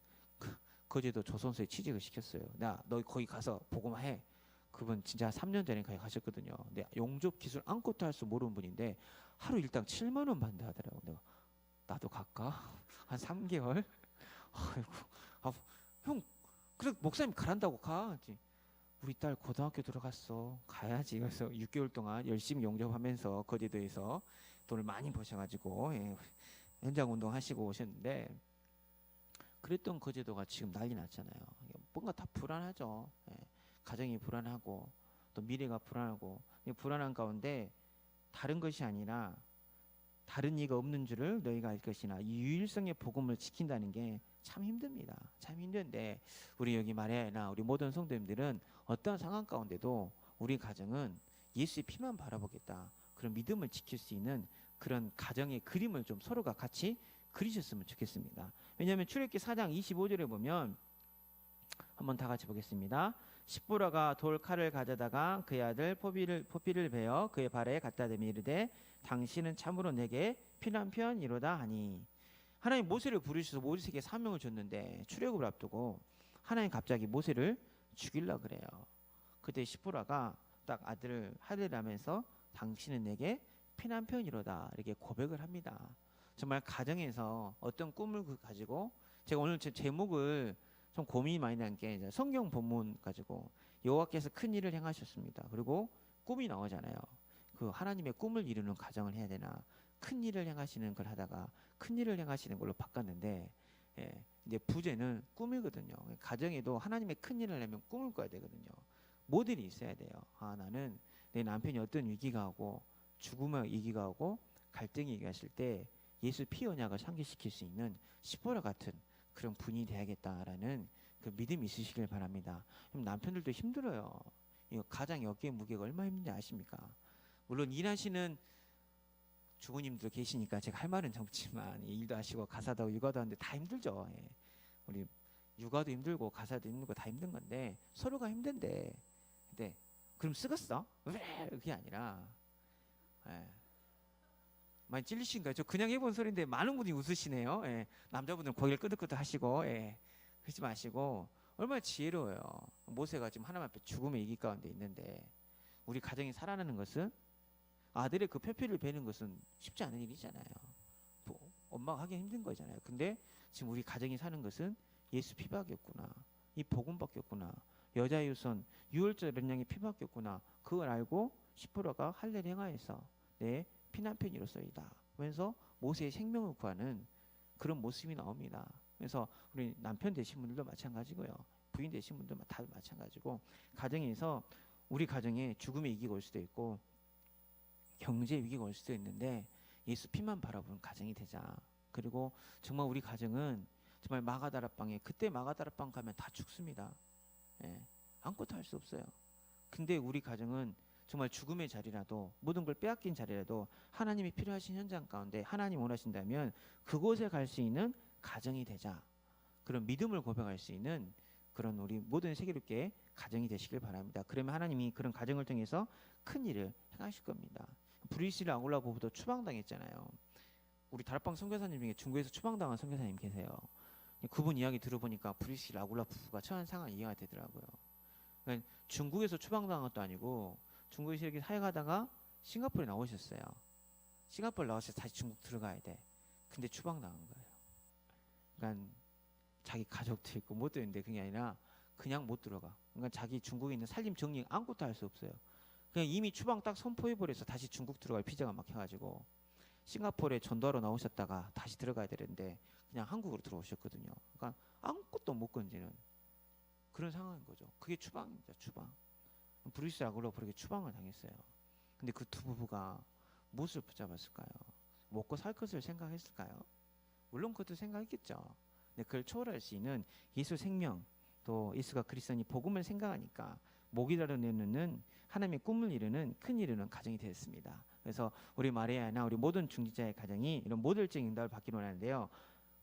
거제도 조선소에 취직을 시켰어요. 너 거기 가서 복음해. 그분 진짜 3년 전에 거기 가셨거든요. 근데 용접 기술 아무것도 할 줄 모르는 분인데 하루 일당 7만 원 받는다 하더라고. 내가 나도 갈까? 한 3개월? 아이고, 형 그래 목사님 가란다고 가. 우리 딸 고등학교 들어갔어. 가야지. 그래서 6개월 동안 열심히 용접하면서 거제도에서 돈을 많이 버셔가지고 예, 현장 운동하시고 오셨는데 그랬던 거제도가 지금 난리 났잖아요. 뭔가 다 불안하죠. 예, 가정이 불안하고 또 미래가 불안하고 불안한 가운데 다른 것이 아니라 다른 이가 없는 줄을 너희가 알 것이나 이 유일성의 복음을 지킨다는 게 참 힘듭니다. 참 힘든데 우리 여기 마리아나 우리 모든 성도님들은 어떤 상황 가운데도 우리 가정은 예수의 피만 바라보겠다. 그런 믿음을 지킬 수 있는 그런 가정의 그림을 좀 서로가 같이 그리셨으면 좋겠습니다. 왜냐하면 출애굽기 4장 25절에 보면 한번 다 같이 보겠습니다. 십부라가 돌 칼을 가져다가 그의 아들 포피를 베어 그의 발에 갖다 대며 이르되 당신은 참으로 내게 피난편이로다 하니. 하나님 모세를 부르셔서 모세에게 사명을 줬는데 출애굽을 앞두고 하나님 갑자기 모세를 죽이려 그래요. 그때 십부라가 딱 아들을 하대라면서 당신은 내게 피난편이로다 이렇게 고백을 합니다. 정말 가정에서 어떤 꿈을 가지고 제가 오늘 제 제목을 좀 고민이 많이 난 게 성경 본문 가지고 여호와께서 큰 일을 행하셨습니다. 그리고 꿈이 나오잖아요. 그 하나님의 꿈을 이루는 가정을 해야 되나 큰 일을 행하시는 걸 하다가 큰 일을 행하시는 걸로 바꿨는데 예, 이제 부제는 꿈이거든요. 가정에도 하나님의 큰 일을 하려면 꿈을 꿔야 되거든요. 모델이 있어야 돼요. 나는 내 남편이 어떤 위기가 오고 죽음의 위기가 오고 갈등이 얘기하실 때 예수 피 언약을 상기시킬 수 있는 시보라 같은 그런 분이 돼야겠다라는 그 믿음이 있으시길 바랍니다. 남편들도 힘들어요. 이거 가장 어깨의 무게가 얼마나 힘든지 아십니까? 물론 일하시는 주부님들 계시니까 제가 할 말은 없지만 일도 하시고 가사도 하고 육아도 하는데 다 힘들죠. 예. 우리 육아도 힘들고 가사도 힘들고 다 힘든 건데 서로가 힘든데 근데 그럼 쓰겠어? 왜? 그게 아니라 예. 많이 찔리신가요? 저 그냥 해본 소리인데 많은 분이 웃으시네요. 예. 남자분들은 고개를 끄덕끄덕 하시고 예. 그러지 마시고 얼마나 지혜로워요. 모세가 지금 하나님 앞에 죽음의 위기 가운데 있는데 우리 가정이 살아나는 것은 아들의 그 표피를 베는 것은 쉽지 않은 일이잖아요. 엄마가 하기 힘든 거잖아요. 근데 지금 우리 가정이 사는 것은 예수 피밖에 없구나. 이 복음밖에 없구나. 여자의 우선 유월절 연양의 피밖에 없구나. 그걸 알고 시프로가 할례를 행하여서 내 피난편이로서이다. 그래서 모세의 생명을 구하는 그런 모습이 나옵니다. 그래서 우리 남편 되신 분들도 마찬가지고요. 부인 되신 분들 다 마찬가지고 가정에서 우리 가정에 죽음의 위기가 올 수도 있고 경제 위기가 올 수도 있는데 예수 피만 바라보는 가정이 되자. 그리고 정말 우리 가정은 정말 마가다락방에, 그때 마가다락방 가면 다 죽습니다. 예, 아무것도 할 수 없어요. 근데 우리 가정은 정말 죽음의 자리라도, 모든 걸 빼앗긴 자리라도 하나님이 필요하신 현장 가운데 하나님 원하신다면 그곳에 갈 수 있는 가정이 되자. 그런 믿음을 고백할 수 있는 그런 우리 모든 세계롭게 가정이 되시길 바랍니다. 그러면 하나님이 그런 가정을 통해서 큰 일을 행하실 겁니다. 브리시라 아굴라 부부도 추방당했잖아요. 우리 다락방 선교사님 중에 중국에서 추방당한 선교사님 계세요. 그분 이야기 들어보니까 브리시라 아굴라 부부가 처한 상황이 이해가 되더라고요. 그러니까 중국에서 추방당한 것도 아니고 중국에서 이렇게 사역하다가 싱가포르에 나오셨어요. 싱가포르 나와서 다시 중국 들어가야 돼. 근데 추방당한 거예요. 그러니까 자기 가족도 있고 뭣도 있는데 그게 아니라 그냥 못 들어가. 그러니까 자기 중국에 있는 살림 정리 아무것도 할 수 없어요. 그냥 이미 추방 딱 선포해버려서 다시 중국 들어갈 비자가 막혀가지고 싱가포르에 전도하러 나오셨다가 다시 들어가야 되는데 그냥 한국으로 들어오셨거든요. 그러니까 아무것도 못 건지는 그런 상황인 거죠. 그게 추방입니다. 추방. 브리스 아굴라 그렇게 추방을 당했어요. 근데 그 두 부부가 무엇을 붙잡았을까요? 먹고 살 것을 생각했을까요? 물론 그것도 생각했겠죠. 근데 그걸 초월할 수 있는 예수 생명, 또 예수가 그리스도니 복음을 생각하니까 목이 다루는 하나님의 꿈을 이루는 큰 이루는 가정이 되었습니다. 그래서 우리 마리아나 우리 모든 중직자의 가정이 이런 모델적인 응답을 받기로 하는데요.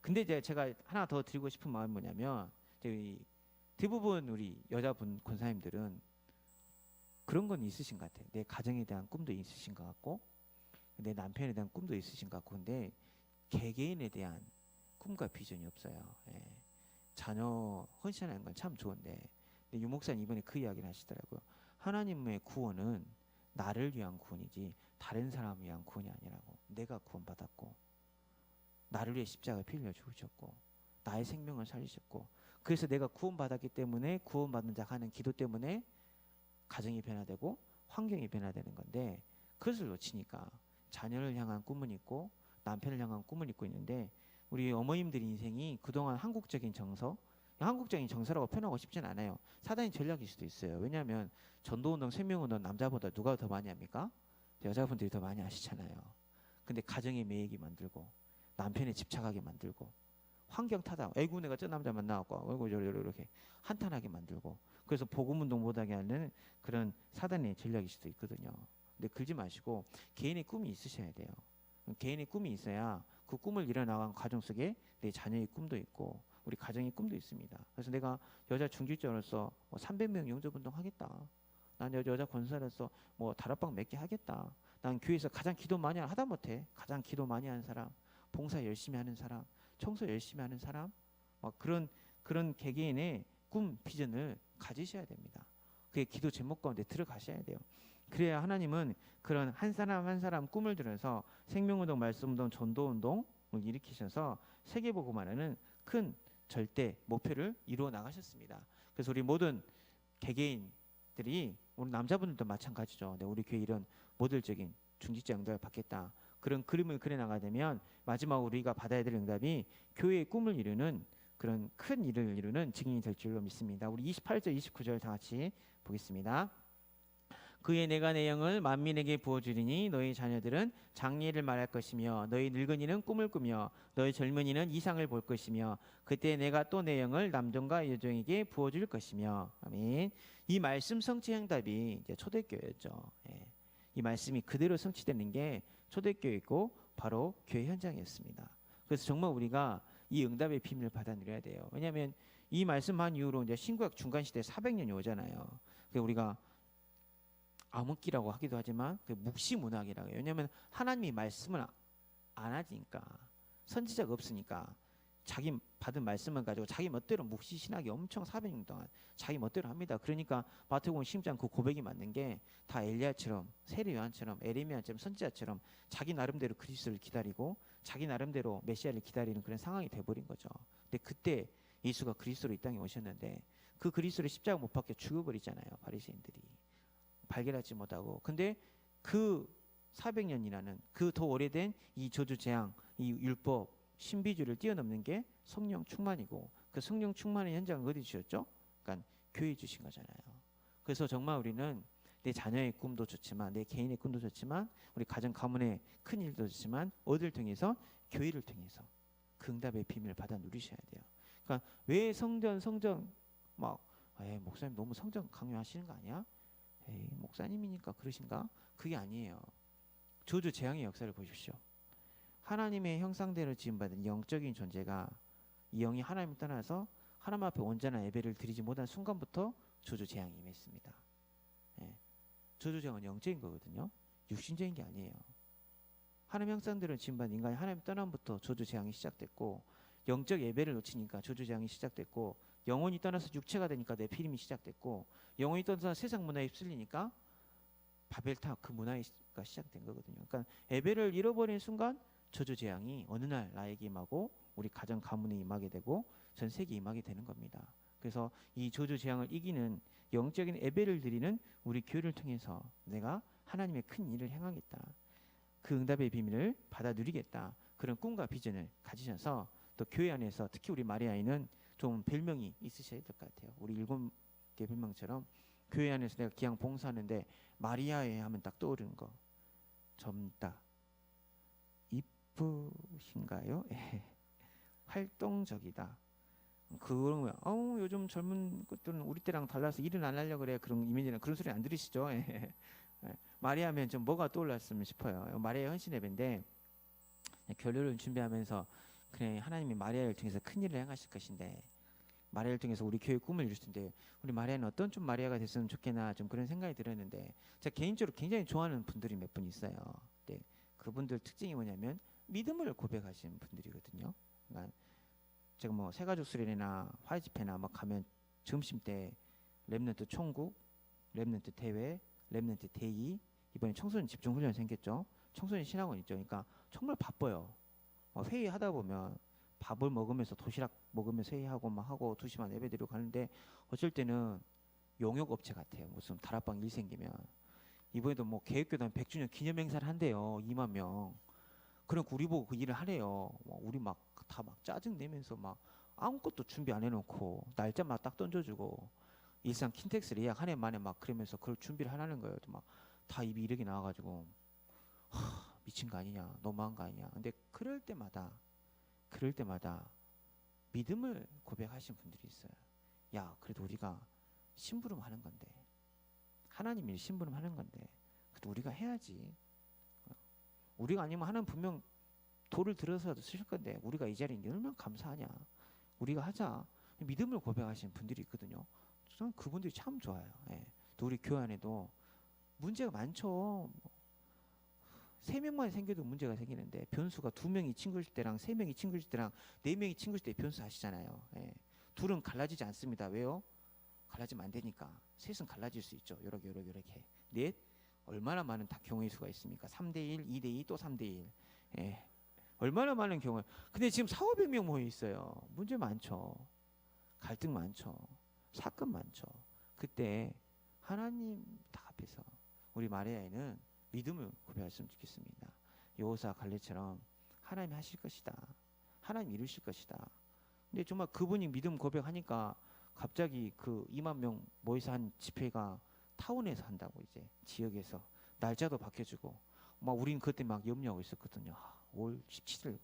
근데 이제 제가 하나 더 드리고 싶은 마음이 뭐냐면, 대부분 우리 여자분 권사님들은 그런 건 있으신 것 같아요. 내 가정에 대한 꿈도 있으신 것 같고, 내 남편에 대한 꿈도 있으신 것 같고, 근데 개개인에 대한 꿈과 비전이 없어요. 예. 자녀 헌신하는 건 참 좋은데, 근데 유 목사님 이번에 그 이야기를 하시더라고요. 하나님의 구원은 나를 위한 구원이지 다른 사람을 위한 구원이 아니라고. 내가 구원받았고, 나를 위해 십자가에 피 흘려 죽으셨고, 나의 생명을 살리셨고, 그래서 내가 구원받았기 때문에 구원받는 자 하는 기도 때문에 가정이 변화되고 환경이 변화되는 건데, 그것을 놓치니까 자녀를 향한 꿈은 있고 남편을 향한 꿈을 잊고 있는데, 우리 어머님들 인생이 그동안 한국적인 정서라고 표현하고 싶진 않아요. 사단의 전략일 수도 있어요. 왜냐하면 전도운동, 생명운동 남자보다 누가 더 많이 합니까? 여자분들이 더 많이 하시잖아요. 근데 가정에 매이게 만들고 남편에 집착하게 만들고 환경 타다, 에이구 내가 저 남자 만나갖고 에이구 이렇게 한탄하게 만들고, 그래서 복음운동 못하게 하는 그런 사단의 전략일 수도 있거든요. 근데 그러지 마시고 개인의 꿈이 있으셔야 돼요. 개인의 꿈이 있어야 그 꿈을 이뤄나간 가정 속에 내 자녀의 꿈도 있고 우리 가정의 꿈도 있습니다. 그래서 내가 여자 중직자로서 300명 영접운동 하겠다. 난 여자 권사로서 다락방 몇 개 하겠다. 난 교회에서 가장 기도 많이 하다못해 가장 기도 많이 하는 사람, 봉사 열심히 하는 사람, 청소 열심히 하는 사람, 그런 개개인의 꿈, 비전을 가지셔야 됩니다. 그게 기도 제목 가운데 들어가셔야 돼요. 그래야 하나님은 그런 한 사람 한 사람 꿈을 들어서 생명운동, 말씀운동, 전도운동을 일으키셔서 세계복음화라는 큰 절대 목표를 이루어 나가셨습니다. 그래서 우리 모든 개개인들이, 우리 남자분들도 마찬가지죠. 우리 교회 이런 모델적인 중직자 응답을 받겠다. 그런 그림을 그려나가야 되면 마지막으로 우리가 받아야 될 응답이 교회의 꿈을 이루는 그런 큰 일을 이루는 증인이 될 줄로 믿습니다. 우리 28절 29절 다 같이 보겠습니다. 그의 내가 내 영을 만민에게 부어주리니 너희 자녀들은 장래를 말할 것이며 너희 늙은이는 꿈을 꾸며 너희 젊은이는 이상을 볼 것이며 그때 내가 또 내 영을 남종과 여종에게 부어줄 것이며. 아멘. 이 말씀 성취 응답이 이제 초대교회였죠. 예. 이 말씀이 그대로 성취되는 게 초대교회이고 바로 교회 현장이었습니다. 그래서 정말 우리가 이 응답의 비밀을 받아 누려야 돼요. 왜냐하면 이 말씀한 이후로 이제 신구약 중간 시대 400년이 오잖아요. 그래서 우리가 암흑기라고 하기도 하지만 그 묵시문학이라고 해요. 왜냐하면 하나님이 말씀을 안 하니까, 선지자가 없으니까 자기 받은 말씀을 가지고 자기 멋대로 묵시신학이 엄청 400년 동안 자기 멋대로 합니다. 그러니까 마태복음 10장 그 고백이 맞는 게 다 엘리야처럼, 세례 요한처럼, 에레미야처럼, 선지자처럼 자기 나름대로 그리스도를 기다리고 자기 나름대로 메시아를 기다리는 그런 상황이 돼버린 거죠. 근데 그때 예수가 그리스도로 이 땅에 오셨는데 그 그리스도를 십자가 못 박혀 죽어버리잖아요. 바리새인들이 발견하지 못하고. 근데 그 400년이라는 그 더 오래된 이 저주 재앙, 이 율법, 신비주의를 뛰어넘는 게 성령 충만이고, 그 성령 충만의 현장을 어디 주셨죠? 그러니까 교회 주신 거잖아요. 그래서 정말 우리는 내 자녀의 꿈도 좋지만 내 개인의 꿈도 좋지만 우리 가정 가문의 큰 일도 좋지만 어디를 통해서 교회를 통해서 그 응답의 비밀을 받아 누리셔야 돼요. 그러니까 왜 성전 막 목사님 너무 성전 강요하시는 거 아니야? 목사님이니까 그러신가? 그게 아니에요. 저주 재앙의 역사를 보십시오. 하나님의 형상대로 지음받은 영적인 존재가 이 영이 하나님을 떠나서 하나님 앞에 온전한 예배를 드리지 못한 순간부터 저주 재앙이 임했습니다. 저주 재앙은 영적인 거거든요. 육신적인 게 아니에요. 하나님 형상대로 지음받은 인간이 하나님 떠남부터 저주 재앙이 시작됐고 영적 예배를 놓치니까 저주 재앙이 시작됐고 영혼이 떠나서 육체가 되니까 네피림이 시작됐고 영혼이 떠나서 세상 문화에 휩쓸리니까 바벨탑 그 문화가 시작된 거거든요. 그러니까 예배를 잃어버린 순간 저주 재앙이 어느 날 나에게 임하고 우리 가정 가문에 임하게 되고 전 세계에 임하게 되는 겁니다. 그래서 이 저주 재앙을 이기는 영적인 예배를 드리는 우리 교회를 통해서 내가 하나님의 큰 일을 행하겠다. 그 응답의 비밀을 받아 누리겠다. 그런 꿈과 비전을 가지셔서 또 교회 안에서 특히 우리 마리아이는 좀 별명이 있으셔야 될 것 같아요. 우리 7개 별명처럼 교회 안에서 내가 기왕 봉사하는데 마리아에 하면 딱 떠오르는 거. 젊다. 이쁘신가요? 활동적이다. 그런 거야. 요즘 젊은 것들은 우리 때랑 달라서 일은 안 하려고 그래. 그런 이미지는 그런 소리 안 들으시죠? 마리아면 좀 뭐가 떠올랐으면 싶어요. 마리아의 헌신 예배인데 결론을 준비하면서 그래 하나님이 마리아를 통해서 큰 일을 행하실 것인데 마리아를 통해서 우리 교회 꿈을 이룰 텐데 우리 마리아는 어떤 좀 마리아가 됐으면 좋겠나 좀 그런 생각이 들었는데 제가 개인적으로 굉장히 좋아하는 분들이 몇 분 있어요. 네, 그분들 특징이 뭐냐면 믿음을 고백하시는 분들이거든요. 그러니까 제가 뭐 새가족 수련회나 화해 집회나 막 가면 점심 때 렘넌트 총국, 렘넌트 대회, 렘넌트 대의 이번에 청소년 집중훈련 생겼죠. 청소년 신학원 있죠. 그러니까 정말 바빠요. 회의하다 보면 밥을 먹으면서 도시락 먹으면서 회의하고 막 하고 2시만 예배드리고 가는데 어쩔 때는 용역업체 같아요. 무슨 다락방 일 생기면 이번에도 뭐 계획교단 100주년 기념행사를 한대요. 2만 명. 그러니까 우리 보고 그 일을 하래요. 우리 막 다 막 짜증 내면서 막 아무것도 준비 안 해놓고 날짜만 딱 던져주고 일상 킨텍스를 예약 한 해 만에 막 그러면서 그걸 준비를 하라는 거예요. 막 다 입이 이렇게 나와가지고 미친 거 아니냐, 너무한 거 아니냐. 근데 그럴 때마다 믿음을 고백하신 분들이 있어요. 야, 그래도 우리가 심부름 하는 건데 하나님이 심부름 하는 건데 그래도 우리가 해야지. 우리가 아니면 하나님 분명 돌을 들어서라도 쓰실 건데 우리가 이 자리에 얼마나 감사하냐. 우리가 하자. 믿음을 고백하시는 분들이 있거든요. 저는 그분들이 참 좋아요. 또 우리 교회 안에도 문제가 많죠. 3명만 생겨도 문제가 생기는데 변수가 2명이 친구일 때랑 3명이 친구일 때랑 4명이 친구일 때 변수 아시잖아요. 둘은 갈라지지 않습니다. 왜요? 갈라지면 안 되니까. 셋은 갈라질 수 있죠. 요렇게. 넷 얼마나 많은 다 경우의 수가 있습니까? 3대1, 2대2 또 3대1. 얼마나 많은 경우. 근데 지금 400~500명 모여 있어요. 문제 많죠. 갈등 많죠. 사건 많죠. 그때 하나님 다 앞에서 우리 마리아에는 믿음을 고백했으면 좋겠습니다. 여호사 갈렙처럼 하나님이 하실 것이다. 하나님 이루실 것이다. 근데 정말 그분이 믿음 고백하니까 갑자기 그 2만 명 모여서 한 집회가 타운에서 한다고 이제 지역에서 날짜도 바뀌어주고 막 우린 그때 막 염려하고 있었거든요. 5월 17일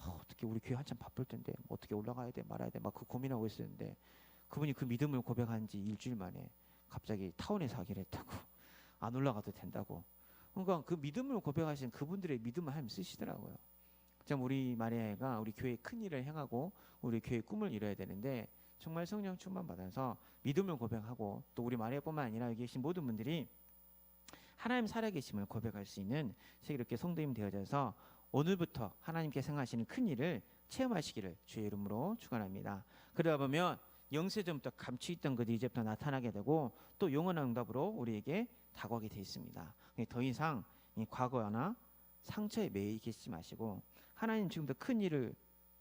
어떻게 우리 교회 한참 바쁠 텐데 어떻게 올라가야 돼 말아야 돼 막 그 고민하고 있었는데 그분이 그 믿음을 고백한 지 일주일 만에 갑자기 타운에서 하기로 했다고 안 올라가도 된다고. 그러니까 그 믿음을 고백하신 그분들의 믿음을 하나님 쓰시더라고요. 참 우리 마리아가 우리 교회에 큰 일을 행하고 우리 교회의 꿈을 이뤄야 되는데 정말 성령 충만 받아서 믿음을 고백하고 또 우리 마리아뿐만 아니라 여기 계신 모든 분들이 하나님 살아계심을 고백할 수 있는 이렇게 성도님 되어져서 오늘부터 하나님께서 행하시는 큰 일을 체험하시기를 주의 이름으로 축원합니다. 그러다 보면 영세전부터 감추있던 것이 이제부터 나타나게 되고 또 영원한 응답으로 우리에게 다가오게 되어 있습니다. 더 이상 이 과거나 상처에 매이 계시지 마시고 하나님 지금부터 큰 일을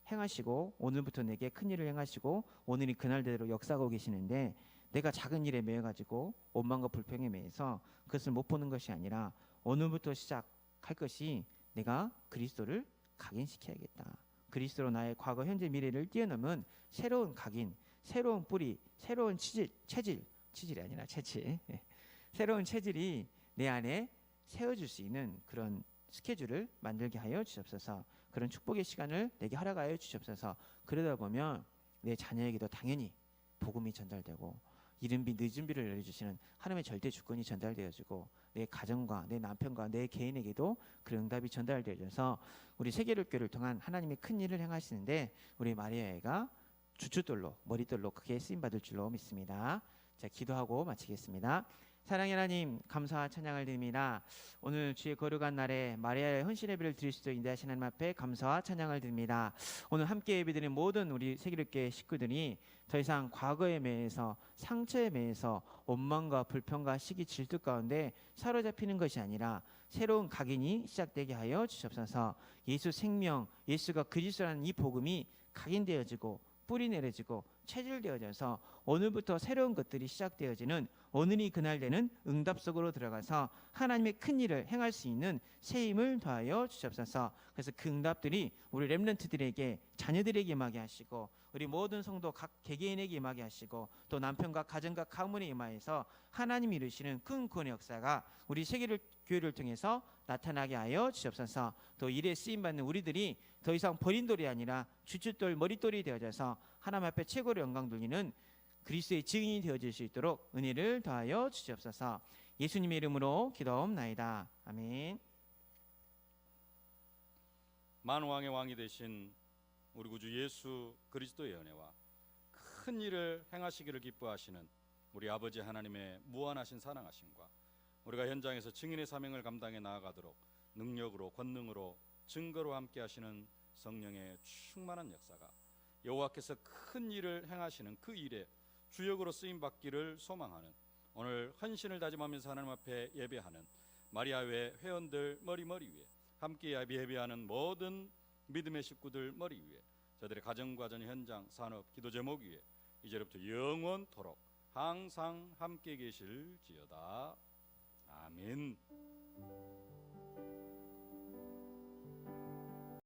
행하시고 오늘부터 내게 큰 일을 행하시고 오늘이 그날대로 역사하고 계시는데 내가 작은 일에 매여가지고 원망과 불평에 매여서 그것을 못 보는 것이 아니라 오늘부터 시작할 것이 내가 그리스도를 각인시켜야겠다. 그리스도로 나의 과거, 현재, 미래를 뛰어넘은 새로운 각인, 새로운 뿌리, 새로운 체질이 아니라 체질. 새로운 체질이 내 안에 세워질 수 있는 그런 스케줄을 만들게 하여 주시옵소서. 그런 축복의 시간을 내게 허락하여 주시옵소서. 그러다 보면 내 자녀에게도 당연히 복음이 전달되고 이른비 늦은비를 내려주시는 하나님의 절대 주권이 전달되어지고 내 가정과 내 남편과 내 개인에게도 그 응답이 전달되어져서 우리 세계교회를 통한 하나님의 큰 일을 행하시는데 우리 마리아가 주춧돌로 머릿돌로 크게 쓰임받을 줄로 믿습니다. 자, 기도하고 마치겠습니다. 사랑의 하나님, 감사와 찬양을 드립니다. 오늘 주의 거룩한 날에 마리아의 헌신 예배를 드릴 수 있도록 인도하신 하나님 앞에 감사와 찬양을 드립니다. 오늘 함께 예배드린 모든 우리 세계교회 식구들이 더 이상 과거에 매여서 상처에 매여서 원망과 불평과 시기 질투 가운데 사로잡히는 것이 아니라 새로운 각인이 시작되게 하여 주시옵소서. 예수 생명, 예수가 그리스도라는 이 복음이 각인되어지고 뿌리 내려지고 체질되어져서 오늘부터 새로운 것들이 시작되어지는 오늘이 그날 되는 응답 속으로 들어가서 하나님의 큰 일을 행할 수 있는 새 힘을 더하여 주시옵소서. 그래서 그 응답들이 우리 렘넌트들에게 자녀들에게 임하게 하시고 우리 모든 성도 각 개개인에게 임하게 하시고 또 남편과 가정과 가문에 임하여서 하나님이 이루시는 큰 구원의 역사가 우리 세계교회를 통해서 나타나게 하여 주시옵소서. 또 일에 쓰임받는 우리들이 더 이상 버린 돌이 아니라 주춧돌 머릿돌이 되어져서 하나님 앞에 최고로 영광 돌리는 그리스도의 증인이 되어질 수 있도록 은혜를 더하여 주시옵소서. 예수님의 이름으로 기도하옵나이다. 아멘. 만왕의 왕이 되신 우리 구주 예수 그리스도의 은혜와 큰 일을 행하시기를 기뻐하시는 우리 아버지 하나님의 무한하신 사랑하심과 우리가 현장에서 증인의 사명을 감당해 나아가도록 능력으로 권능으로 증거로 함께 하시는 성령의 충만한 역사가 여호와께서 큰 일을 행하시는 그 일에 주역으로 쓰임받기를 소망하는 오늘 헌신을 다짐하면서 하나님 앞에 예배하는 마리아회 회원들 머리 위에 함께 예배하는 모든 믿음의 식구들 머리 위에 저들의 가정과 전 현장 산업 기도 제목 위에 이제부터 영원토록 항상 함께 계실지어다. 아멘.